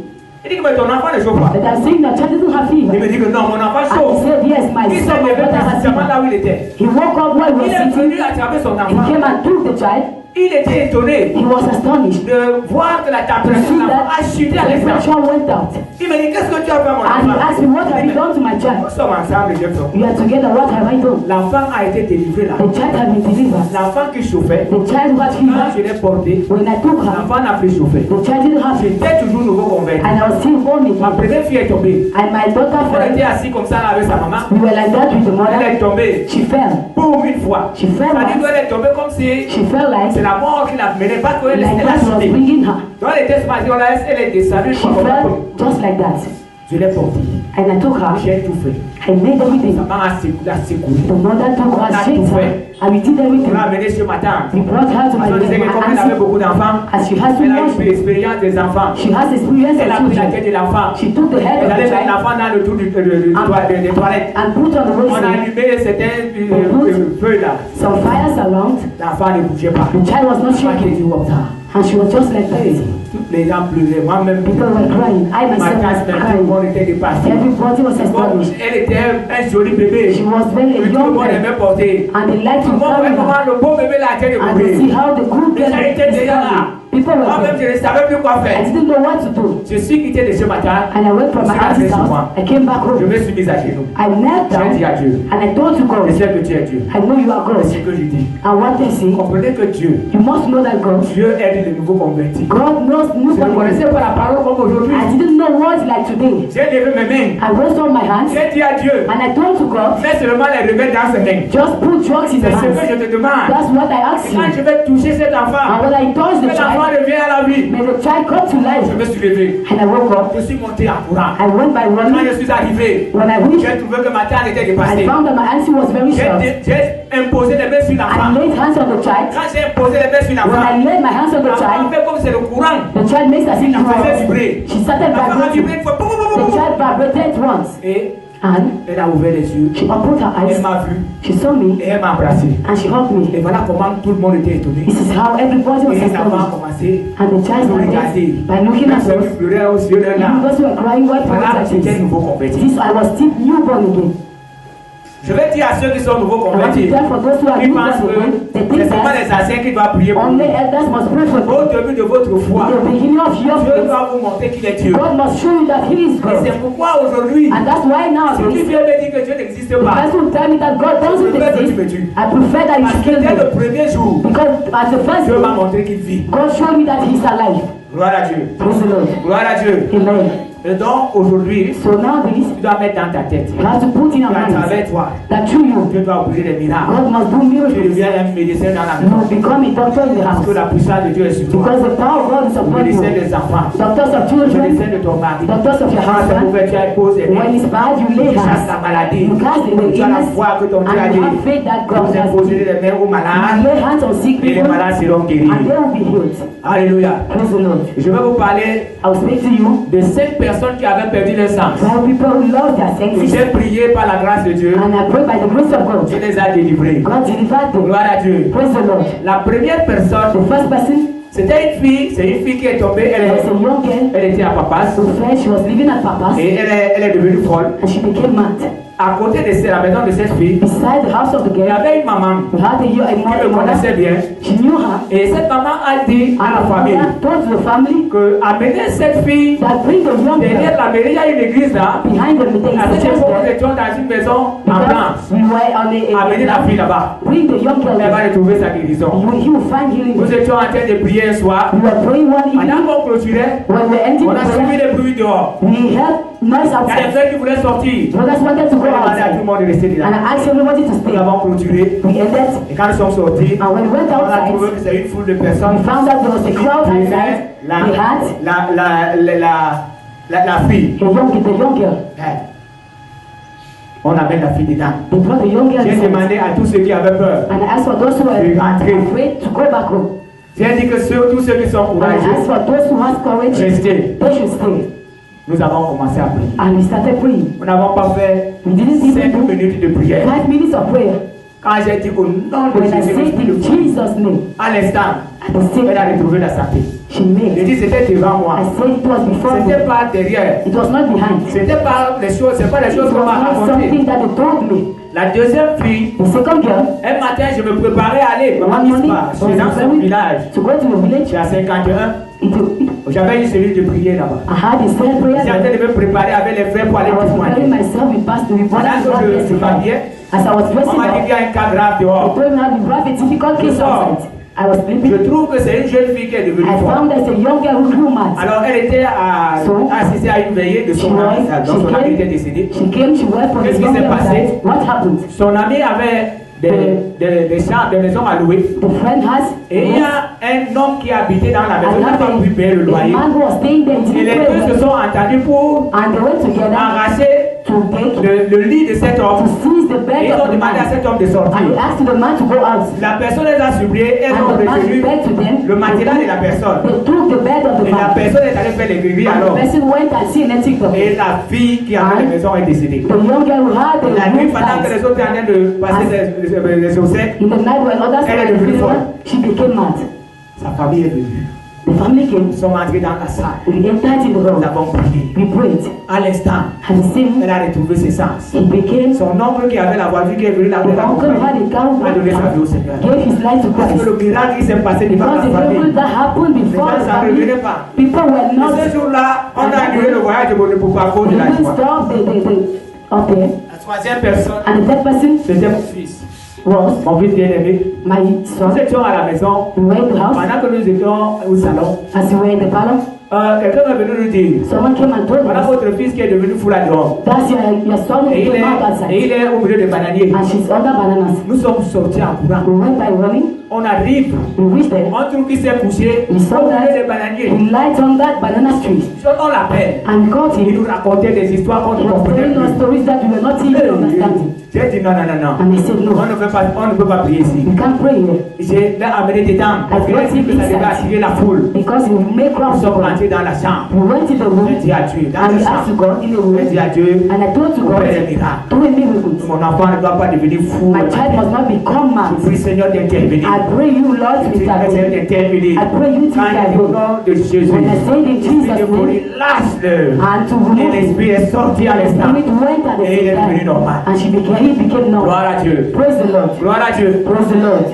Il dit que mais ton enfant ne chauffe pas. That I'm saying the child doesn't have Il fever. me dit que non, mon enfant And he chauffe. said, yes, my Il son, s'est my levé daughter has précisément fever. là où il était. He woke up while he Il was est sitting. venu attraper son He enfant. came and took the child. Il était étonné He was astonished. de voir que la To température see de l'enfant a that chuté à the l'instant. temperature went out. Il me dit qu'est-ce que tu as fait mon And he asked me, what have you enfant? done to my Nous child? sommes ensemble, Jefferson. We are together, what have I done? L'enfant a été délivré là. The child had been delivered. L'enfant qui chauffait, The child who had quand fever, je l'ai porté, when I took her, l'enfant n'a plus chauffé. the child didn't have fever. J'étais toujours nouveau converti. And I was still vomiting. Ma première fille est tombée. And my daughter Elle était fell. assise comme ça là avec sa maman. We were like that with the Elle mother. est tombée. She fell. Boum, une fois. She fell C'est-à-dire once. qu'elle est tombée comme si She fell c'est like la mort qui l'a menée, pas qu'elle that a was chuté. bringing her. Dans les tests elle est descendue. She fell just like that. Je l'ai portée. And I took her. J'ai tout fait. I made everything. Sa maman a secoué. The mother took her, shaked her, and we did On everything. l'a amenée chez ma tante. We brought her to my On disait que comme elle avait auntie. beaucoup d'enfants, As she has too elle a eu much, l'expérience des enfants. she has experience Elle a of pris la children. tête de l'enfant. She took the head Elle of the allait mettre child l'enfant dans le tour des toilettes. and put on the On a basin allumé certains feux là. some fires around. L'enfant ne bougeait pas. The child was not L'enfant était shaking, comme ça. and she was just like Hey, that. toutes les gens pleuraient. Moi-même, People were crying. I ma myself tante, was tout le crying. monde était dépassé. Everybody was Bon, astonished. elle était un joli bébé. She was very Et a tout le young monde girl, aimait porter. and they liked Tout to le monde carry voyait comment her le beau bébé là était and to see découvert. how the good Les girl gens étaient is déjà là. coming. People were Moi-même, there. je ne savais plus quoi I faire. didn't know what to do. Je suis quitté de chez ma tante. And I went from my auntie's house. I came back Je home. me suis mis à genoux. I knelt J'ai dit down à Dieu. and I told to Je God, sais que tu es Dieu. I know you are C'est God. ce que je dis. And what they say, Comprenez que Dieu, you must know that God, Dieu aide les nouveaux convertis. God knows Je ne nobody. connaissais pas la parole comme aujourd'hui. I didn't know words like today. J'ai levé mes mains. I raised up my hands J'ai dit à Dieu, and I told to God, mets seulement les remèdes dans ses mains. just put drugs in C'est the ce que hands. je te demande. That's what I Et asked quand you. je vais toucher cet And enfant, when I touched que the l'enfant child, revient à la vie, may the child come to life. je me suis levé. And I woke up. Je suis monté en courant. I went by Quand running. je suis arrivé, When I reached, j'ai trouvé que ma tante était I dépassée. found that my auntie was very short. J'ai imposé les mains sur I l'enfant. laid hands on the child. Quand j'ai imposé les mains sur When l'enfant, I laid my hands on the l'enfant child, fait comme c'est le courant. the child makes as if Il it la faisait was. vibrer. She started L'enfant a vibré vibrating. une fois. Boum, boum, boum, The child vibrated once. Et And elle a ouvert les yeux. she opened her Elle eyes. m'a vu. She saw me Et elle m'a embrassé. and she hugged Et me. voilà comment tout le monde était étonné. This is how everybody was Et l'enfant a astonished. commencé And the child à nous regarder. started by looking Même at ceux qui us. pleuraient aux yeux de Even larmes. those who were crying white Voilà, like c'était this. nouveau converti. This I was still newborn again. Je vais dire à ceux qui sont nouveaux I want to convertis, tell for those who are ils newborn pensent again, que they c'est think seulement that les anciens qui doivent prier pour only vous. elders must pray for Au them. début de votre foi, In the beginning of your Dieu faith, doit vous montrer qu'il est Dieu. God must show you that He is Et God. c'est pourquoi aujourd'hui, And that's why si tu nowadays, viens me dire que Dieu n'existe the pas, person will tell me that God doesn't exist. I prefer that you parce should que kill dès le me. premier jour, Because at the first Dieu m'a day, montré qu'il vit. God showed me that He's alive. Gloire à Dieu. Praise the Lord. Gloire à Dieu. Amen. Et donc aujourd'hui, So nowadays, tu dois mettre dans ta tête you have to put in your qu'à mind travers toi, that through you, Dieu doit opérer des miracles. God must do Tu miracles. deviens un médecin dans la You maison. will become a doctor in the Parce que house. la puissance de Dieu est sur toi. Because the power of God is upon Médecin you. des enfants. Doctors of Le children, médecin de ton mari. doctors of your Quand c'est husband, mauvais, tu as posé les when it's bad, you lay tu chasses hands. la maladie. You cast the Tu as la illness, foi que ton Dieu a and dit. you have faith that Vous God has imposez given. les mains aux You malades lay hands on sick et les people, malades seront and guéris. they will be healed. Alléluia. Praise the Lord. Je vais vous parler I will speak to you de 5 personnes qui avaient perdu leur sens. about people who lost their Et senses, j'ai prié par la grâce de Dieu. and I pray by the grace of God, Dieu les a délivrés. God delivered them. Gloire à Dieu. Praise the Lord. La première personne, The first person c'était une fille. C'est une fille qui est tombée. was a young girl Elle était à Papas. who felt she was living at Papa's, Et elle est devenue folle. and she became mad. À côté de la maison de cette fille, Beside the house of the il y girl, avait une maman we had a qui me mother. connaissait bien. She knew her, Et cette maman a dit à la and the famille mother told the family que amener cette fille that bring the young derrière girl la mairie, il y a une église là. behind the meeting. À cette Just époque, nous there, étions dans une maison en blanche. because we were on Amenez la fille a là-bas. bring the young girl Elle va there. retrouver sa guérison. He will find healing. Nous étions en train de prier un soir. We were praying one evening. Pendant qu'on clôturait, When we ended on a the suivi prayer, les bruits dehors. we heard noise Il y a des outside. frères qui voulaient sortir. Brothers wanted to On go a demandé à tout outside, le monde de rester and là. I asked everybody to Nous stay. avons clôturé. We ended, Et quand nous sommes sortis, and when we went on a trouvé outside, que c'est une foule de we personnes. found out there was a crowd qui outside. aimaient We had la fille. the young girl. Eh. On amène la fille dedans. They brought the young girl J'ai inside. demandé à tous ceux qui avaient peur. And I asked for those who were De rentrer. afraid to go back home. J'ai dit que tous ceux qui sont And I asked courageux, for those who have courage, restez. they should stay. Nous avons commencé à prier. And we started praying. Nous n'avons pas fait We didn't 5 even do minutes de prière. 5 minutes of prayer. Quand j'ai dit au nom de When I Jésus, said l'esprit de in fou, Jesus' name, à l'instant, at the same elle a time, retrouvé la santé. she J'ai made. dit c'était devant moi. I said it was before C'était me. pas derrière. It was not behind. C'était pas les choses, c'est pas les It choses was qu'on m'a not racontées. something that they told me. La deuxième fille, The second girl, un matin, je me préparais à aller. Maman one morning, Ispa, je suis dans son village. to go to the village, Je suis à 51. it, J'avais une cellule de prière là-bas. I had a cell prayer. J'étais en train de me préparer avec les frères pour aller I was preparing témoigner. myself with Pastor with Pendant brothers que je and m'habillais, As I was on dressing m'a dit qu'il y up, a un cas grave they dehors. told me that we have a difficult case outside. I was Je sleeping. trouve que c'est une jeune fille qui est devenue I folle. found there's a young girl who grew mad. Alors elle était assistée à une veillée de son ami, donc son ami était décédé. She came, she went for Qu'est-ce the qui young s'est girl's passé? side. What happened? Son ami avait des chambres, des maisons à louer. The friend has Et il y a un homme qui habitait dans la maison, il n'a pas pu payer le a loyer. man who was staying there. Et les deux se sont entendus pour And they went together arracher to take, le lit de cet to homme. seize the Et bed ils of ont the demandé à man. cet homme de And they sortir. asked the man to go out. La personne les a supplié, elles ont And the man retenu begged to them. le matelas de la personne. They took the bed of the Et la man. personne est allée faire les grévis And the alors. person went and seen a TikTok. Et la fille qui avait la maison est décédée. The young girl who had the La nuit, room pendant que died. les autres étaient en train de passer les obsèques, In the night when others Elle est were in the devenue funeral, she became mad. sa famille est venue. The family came. Ils sont entrés dans la salle. We entered in the Nous room. avons prié. We prayed. À l'instant, At the same, elle a retrouvé ses sens. he became Son oncle qui avait la voiture qui est venu la the uncle who had a cow a donné sa vie au Seigneur. gave his life to Parce que Christ. le miracle qui s'est passé devant Because la the famille, miracle that happened les before gens the ça ne family, revenait pas. people were Et not. ce jour-là, on a annulé le voyage pour pas cause We de la didn't joie. stop up there. La troisième personne, And the third person c'était mon fils. was Mon fils bien-aimé. my Nous son. étions à la maison. We were in the house. Pendant que nous étions au salon, As we were in the parlor, quelqu'un est venu nous dire, someone came and told voilà us, votre fils qui est devenu fou là-dedans. that's your son who Et came out outside. il est au milieu des bananiers. And she's under bananas. Nous sommes sortis en courant. We went by running. On arrive, We reached there. on trouve qu'il s'est couché We au saw milieu that des bananiers. he light on that banana tree. On l'appelle. And we caught Il him. nous racontait des histoires qu'on He ne was comprenait telling us plus. stories that we were not even understanding. J'ai dit non, non, non, non. And I said, no, On ne peut pas prier ici. we can't pray here. J'ai amené des dames. Parce que j'ai dit que ça devait attirer la foule. Because we make Nous crowds sommes of God. entré dans la chambre. We went to the room J'ai dit à Dieu, dans and la we asked chambre. God in the room J'ai dit à Dieu, and I told to God, fais des miracles. do a miracle. Mon enfant ne doit pas devenir fou. My child must not become Je mad. prie Seigneur d'intervenir. I pray you, Lord, to Je prie Seigneur intervene. d'intervenir. I pray you to Quand il y a le intervene. nom de Jésus, When I say in l'esprit de Jesus' folie, name, lâche-le. and to Et remove it, l'esprit est sorti à the l'instant. spirit went at the Et il est same devenu time, normal. and he became normal. Gloire à Dieu. Praise the Lord. Gloire à Dieu. Praise the Lord.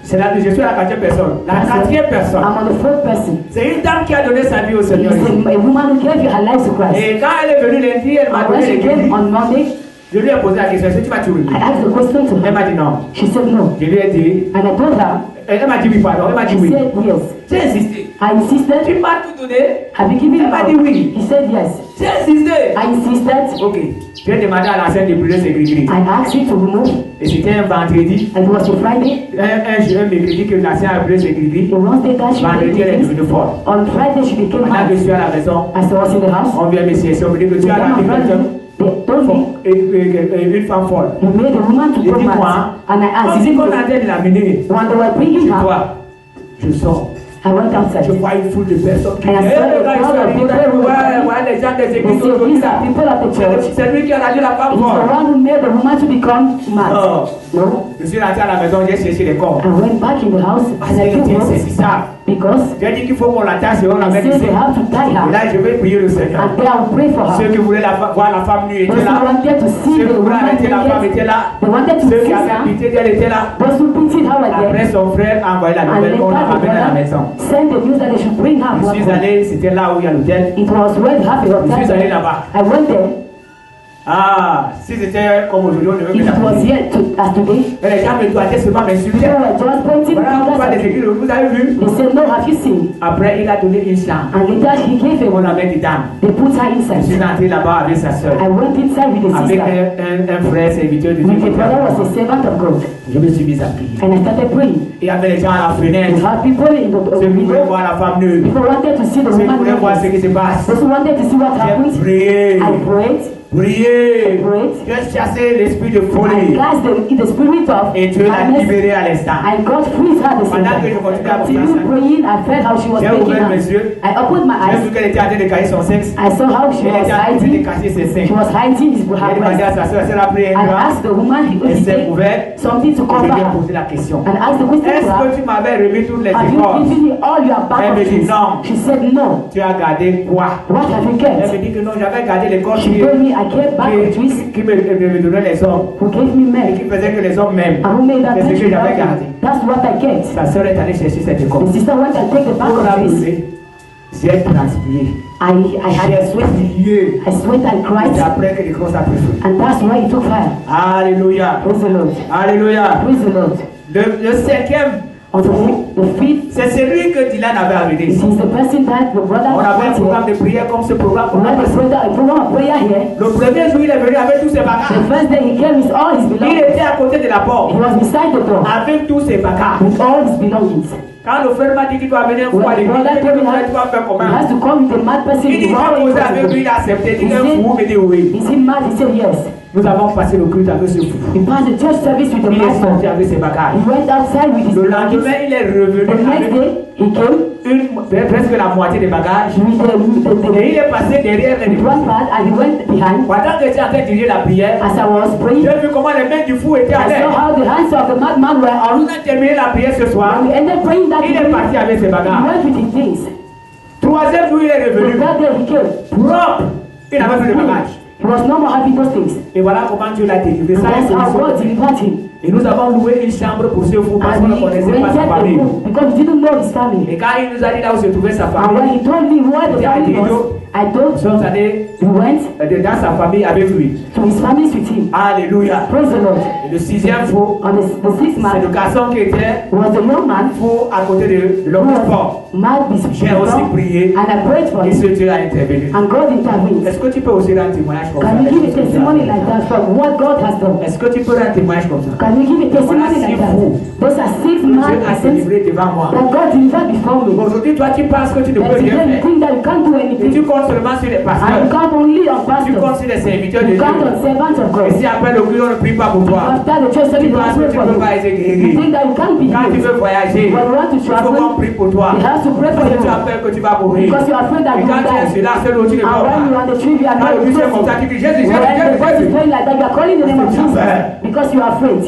C'est la, je suis la quatrième personne. La quatrième personne. I'm on the fourth person. C'est une dame qui a donné sa vie au Seigneur. It's a woman who gave her life to Christ. Et quand elle est venue lundi, elle m'a And when donné she les came crédits. on Monday, Je lui ai posé la question, est-ce que tu vas tuer? I asked the question to Elle her. m'a dit non. She said no. Je lui ai dit, And I told her, elle m'a dit oui, pardon. Elle m'a dit she oui. said yes. J'ai insisté. I insisted, Tu m'as tout donné? have you given Elle m'a up? dit oui. He said yes. J'ai insisté. I insisted. Ok. J'ai demandé à la scène de brûler ses gris-gris. I asked him to remove. Et c'était un vendredi. And it was a Friday. Un mercredi que la scène a brûlé ses gris-gris. The Wednesday that she Vendredi, elle est became devenue forte. on Friday she became Maintenant que je mad. suis à la maison, As I was in the house, on vient me chercher. On me dit que tu they as came ramené and quelqu'un. found me. They told me Une femme folle. you made a woman to J'ai go dit mad. quoi? And I Comme asked si him, on a de l'amener. when they were bringing Je her, vois. Je sors. I went outside. Je vois une foule de personnes qui And I saw a crowd of people who were ouais, les gens des They églises say aujourd'hui these are là. people of the church. C'est lui qui a rendu la femme He's the folle. one who made the woman to become mad. Non. No. Je suis rentré à la maison, j'ai cherché les corps. I went back in the house Parce and I took que c'est notes ça. because J'ai dit qu'il faut qu'on l'attache et on la I mette said ici. they have to tie Et her là, je vais prier le Seigneur. and then I'll pray for Ceux her. qui voulaient voir la femme nue Those étaient who là. wanted to see Ceux the qui voulaient woman arrêter la femme naked, étaient là. they wanted to Ceux see qui avaient her. pitié d'elle étaient là. Those who pitied her were Après, there. son frère a envoyé la And nouvelle qu'on l'a later ramenée à la the maison. brother sent the news that they should bring her Je suis back. allé, c'était là où il y a l'hôtel. It was where the happy Je suis allé hotel. là-bas. I went there. Ah, si c'était comme aujourd'hui, on devait If me it was l'appeler. here as today, Mais les gens me doigtaient seulement people m'insulter. were just pointing Voilà pourquoi les fingers. églises, vous avez vu? They said, no, have you seen? Après, il a donné une chambre. And later he gave a On woman. avait des dames. They put her Je suis inside. rentré là-bas avec sa soeur. I went inside with the Avec sister. un frère serviteur de Dieu. With the brother was a servant of God. Je me suis mis à prier. And I started praying. Il y avait les gens à la We fenêtre. had people in the Ceux qui voulaient window. voir la femme nue. People wanted to see the Ceux qui woman voulaient voir ce naked. qui se passe. Those who wanted to see what J'ai happened. prié. I prayed. Prié. Prayed. J'ai chassé l'esprit de I folie. cast the spirit of Et Dieu l'a madness. libéré à l'instant. I got free her the same Pendant que je time. continuais à Continue prier, praying. I felt how she was j'ai making ouvert mes her. yeux. I opened my J'ai vu eyes. qu'elle était en train de cacher son sexe. I saw how she Elle was était en train de hiding. cacher ses seins. She was hiding his J'ai demandé à breast. sa soeur, elle a prié I un bras. asked the woman if Elle she s'est take ouverte. something to Je cover lui ai her. posé la question. And asked the question Est-ce to her. que tu m'avais remis toutes les Have you efforts? given me all your Elle me dit back non. She said no. Tu as gardé quoi? What have you Elle kept? me dit que non, j'avais gardé les corps She told me I kept back the trees qui me donnaient les hommes. who gave me Et men qui faisaient que les hommes m'aiment. and who made that C'est ce que picture j'avais of gardé. me. That's what I kept. Sa soeur est allée chercher cette école. The sister went and take the back Pour la of trees. brûler, j'ai transpiré. I had J'ai sweat. prié. I sweat and C'est cried. après que les grosses a pris feu. And that's why it took fire. Alléluia. Praise the Lord. Alléluia. Praise the Lord. Le cinquième, On the fifth, c'est celui que Dylan avait amené it ici. is the person that the brother On avait un went programme here. de prière comme ce programme. We had a program of prayer here. Le premier jour, il est venu avec tous ses The bagages. first day he came with all his Il belongings. était à côté de la He porte was beside the door avec tous ses bagages. with all his belongings. Quand le frère m'a dit qu'il doit amener un fou à When the l'église, brother il told me dit tu vas faire he comment? has to come with a mad person. Il dit qu'il va poser avec lui, il a accepté. Il dit un fou, il dit oui. Is he mad? He said yes. Nous avons passé le culte avec ce fou. He passed the church service with a Il est mad sorti man. avec ses bagages. He went outside with his Le belongings. lendemain, il est revenu The next avec day, he came presque la moitié des bagages. with Et il est passé derrière les with one part and he went behind. Pendant que j'étais en train de diriger la prière, As I was praying, j'ai vu comment les mains du fou étaient à I saw l'air. how the hands of the madman were On on. a terminé la prière ce soir. When we ended praying that Il est evening, parti avec ses he bagages. went with his things. Troisième jour, il est The revenu. third day he came. Propre. Il n'avait plus de bagages. He was no more having those things. Et voilà comment Dieu l'a délivré. And Ça, that's c'est how God une delivered him. Et nous avons loué une chambre pour ce fou parce qu'on And ne he connaissait pas sa rented a famille. room because he didn't know his family. Et quand il nous a dit là où se trouvait sa And when famille, he told me where the family was, I nous told sommes allés we went dans sa famille avec lui. to his family with him. Alléluia. Praise the Lord. Et le sixième fou, On the sixth c'est man le garçon qui était was the young man fou à côté de who l'homme sport. was mad with J'ai aussi prié and I prayed for et him. ce Dieu a intervenu. And God intervened. Est-ce que tu peux aussi rendre témoignage comme ça? Can you give a testimony like that from what God has done? Est-ce que tu peux rendre témoignage comme ça? Can you give a testimony Voilà, like c'est that? fou. Those are six Dieu man a persons délivré devant moi. that God delivered before me. Aujourd'hui, toi, tu penses que tu ne But peux rien today you faire. think that you you can't do Et anything. tu comptes seulement sur les And you pasteurs. count only on Tu pastors. comptes sur les serviteurs de You count Dieu. on servants of Et God. si après le culte, on ne prie pas pour toi. After the church service, Tu they penses pray que tu for ne peux pas you. être You guéri. think that you can't be Quand tu healed. veux voyager, When you want to il faut qu'on travel, prie pour toi. he has to pray for Parce que tu you. as peur que tu vas mourir. Because you are afraid that Et you quand will tu es die. sur la seule tu ne And peux when you pas. are on the tree, you are Quand not le but est comme ça, tu dis Jésus, When Jésus, the voice is Jésus. praying like that, you are calling the name of Jesus because you are afraid.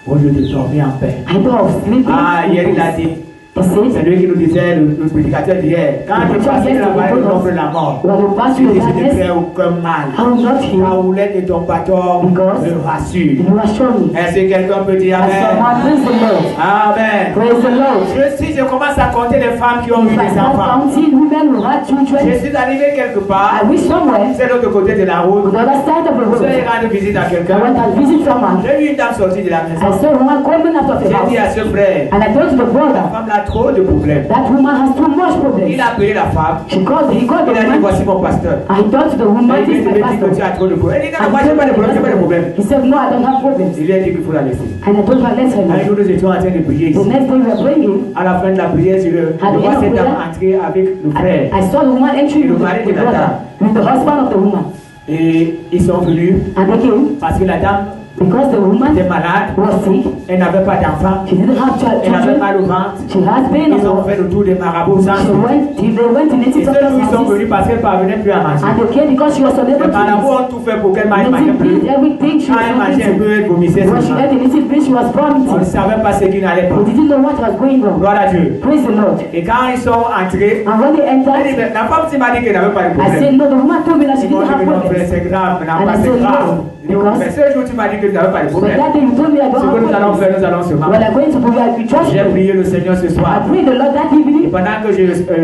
Au lieu de dormir en paix. I know of sleeping. Ah, hier il a dit, He c'est says, lui qui nous disait, le prédicateur d'hier, quand tu passes de la vallée de l'ombre de la mort, when you pass tu through dis the je ne darkness, fais aucun mal. I will not heal. La houlette de ton bâton Because me rassure. you assure me. Est-ce que quelqu'un peut dire As Amen? someone praise the Lord. Amen. Praise the Lord. Si je commence à compter les femmes qui ont eu If I des start enfants, counting women who had je children, suis arrivé quelque part, I wish somewhere c'est l'autre côté de la route, on the other side of the je vais road, rendre visite à I quelqu'un. went and visit someone. J'ai vu une dame sortir de la I maison. saw a woman coming out of the J'ai dit house. à ce frère, And I told the la brother, femme a trop de problèmes. that woman has too much problems. Il a appelé la femme. He called the Il a dit woman. voici mon pasteur. I told the woman, Il this is lui my a dit que tu pastor. as trop de problèmes. Elle dit non, And moi j'ai pas de problème, j'ai pas de problème. he said, no, I don't have problems. Il lui a dit qu'il faut la laisser. And I told her, let her Un know. jour nous étions en train de prier The ici. next day we were praying. À la fin de la prière, je vois cette dame entrer avec le frère. I saw the woman entering Et le with mari the de la brother, with the husband of the woman. Et ils sont venus And they came parce que la dame because the woman était malade. was sick. Elle n'avait pas d'enfant. She didn't have Elle avait children. mal au ventre. She had pain Ils ont on her. fait le tour des marabouts sans They went in Et native ce jour, doctor's ils sont houses. venus parce qu'elle ne parvenait plus à manger. And they came because she was unable Les to marabouts eat. ont tout fait pour qu'elle mange Native plus. did everything she Quand elle was mangeait un peu, eating. elle vomissait When she seulement. ate a little bit, she was On ne vomiting. savait pas ce qui n'allait pas. They didn't know what was going on. Gloire à Dieu. Praise the Lord. Et quand ils sont entrés, And when they elle dit, entered, mais la femme s'est m'a dit qu'elle n'avait pas de I said, problème. no, the woman told me that she Ils m'ont didn't dit, have mais non, frère, problems. c'est grave, mais non, And pas I c'est said, grave. no, Il dit, oh, mais ce jour, tu m'as dit que tu n'avais pas de But problème. that day you told me I Ce don't que have nous allons problems. faire, nous allons se Well, marier. I'm going to pray. I trust J'ai you. prié le Seigneur ce I soir. prayed the Lord that Et evening. pendant que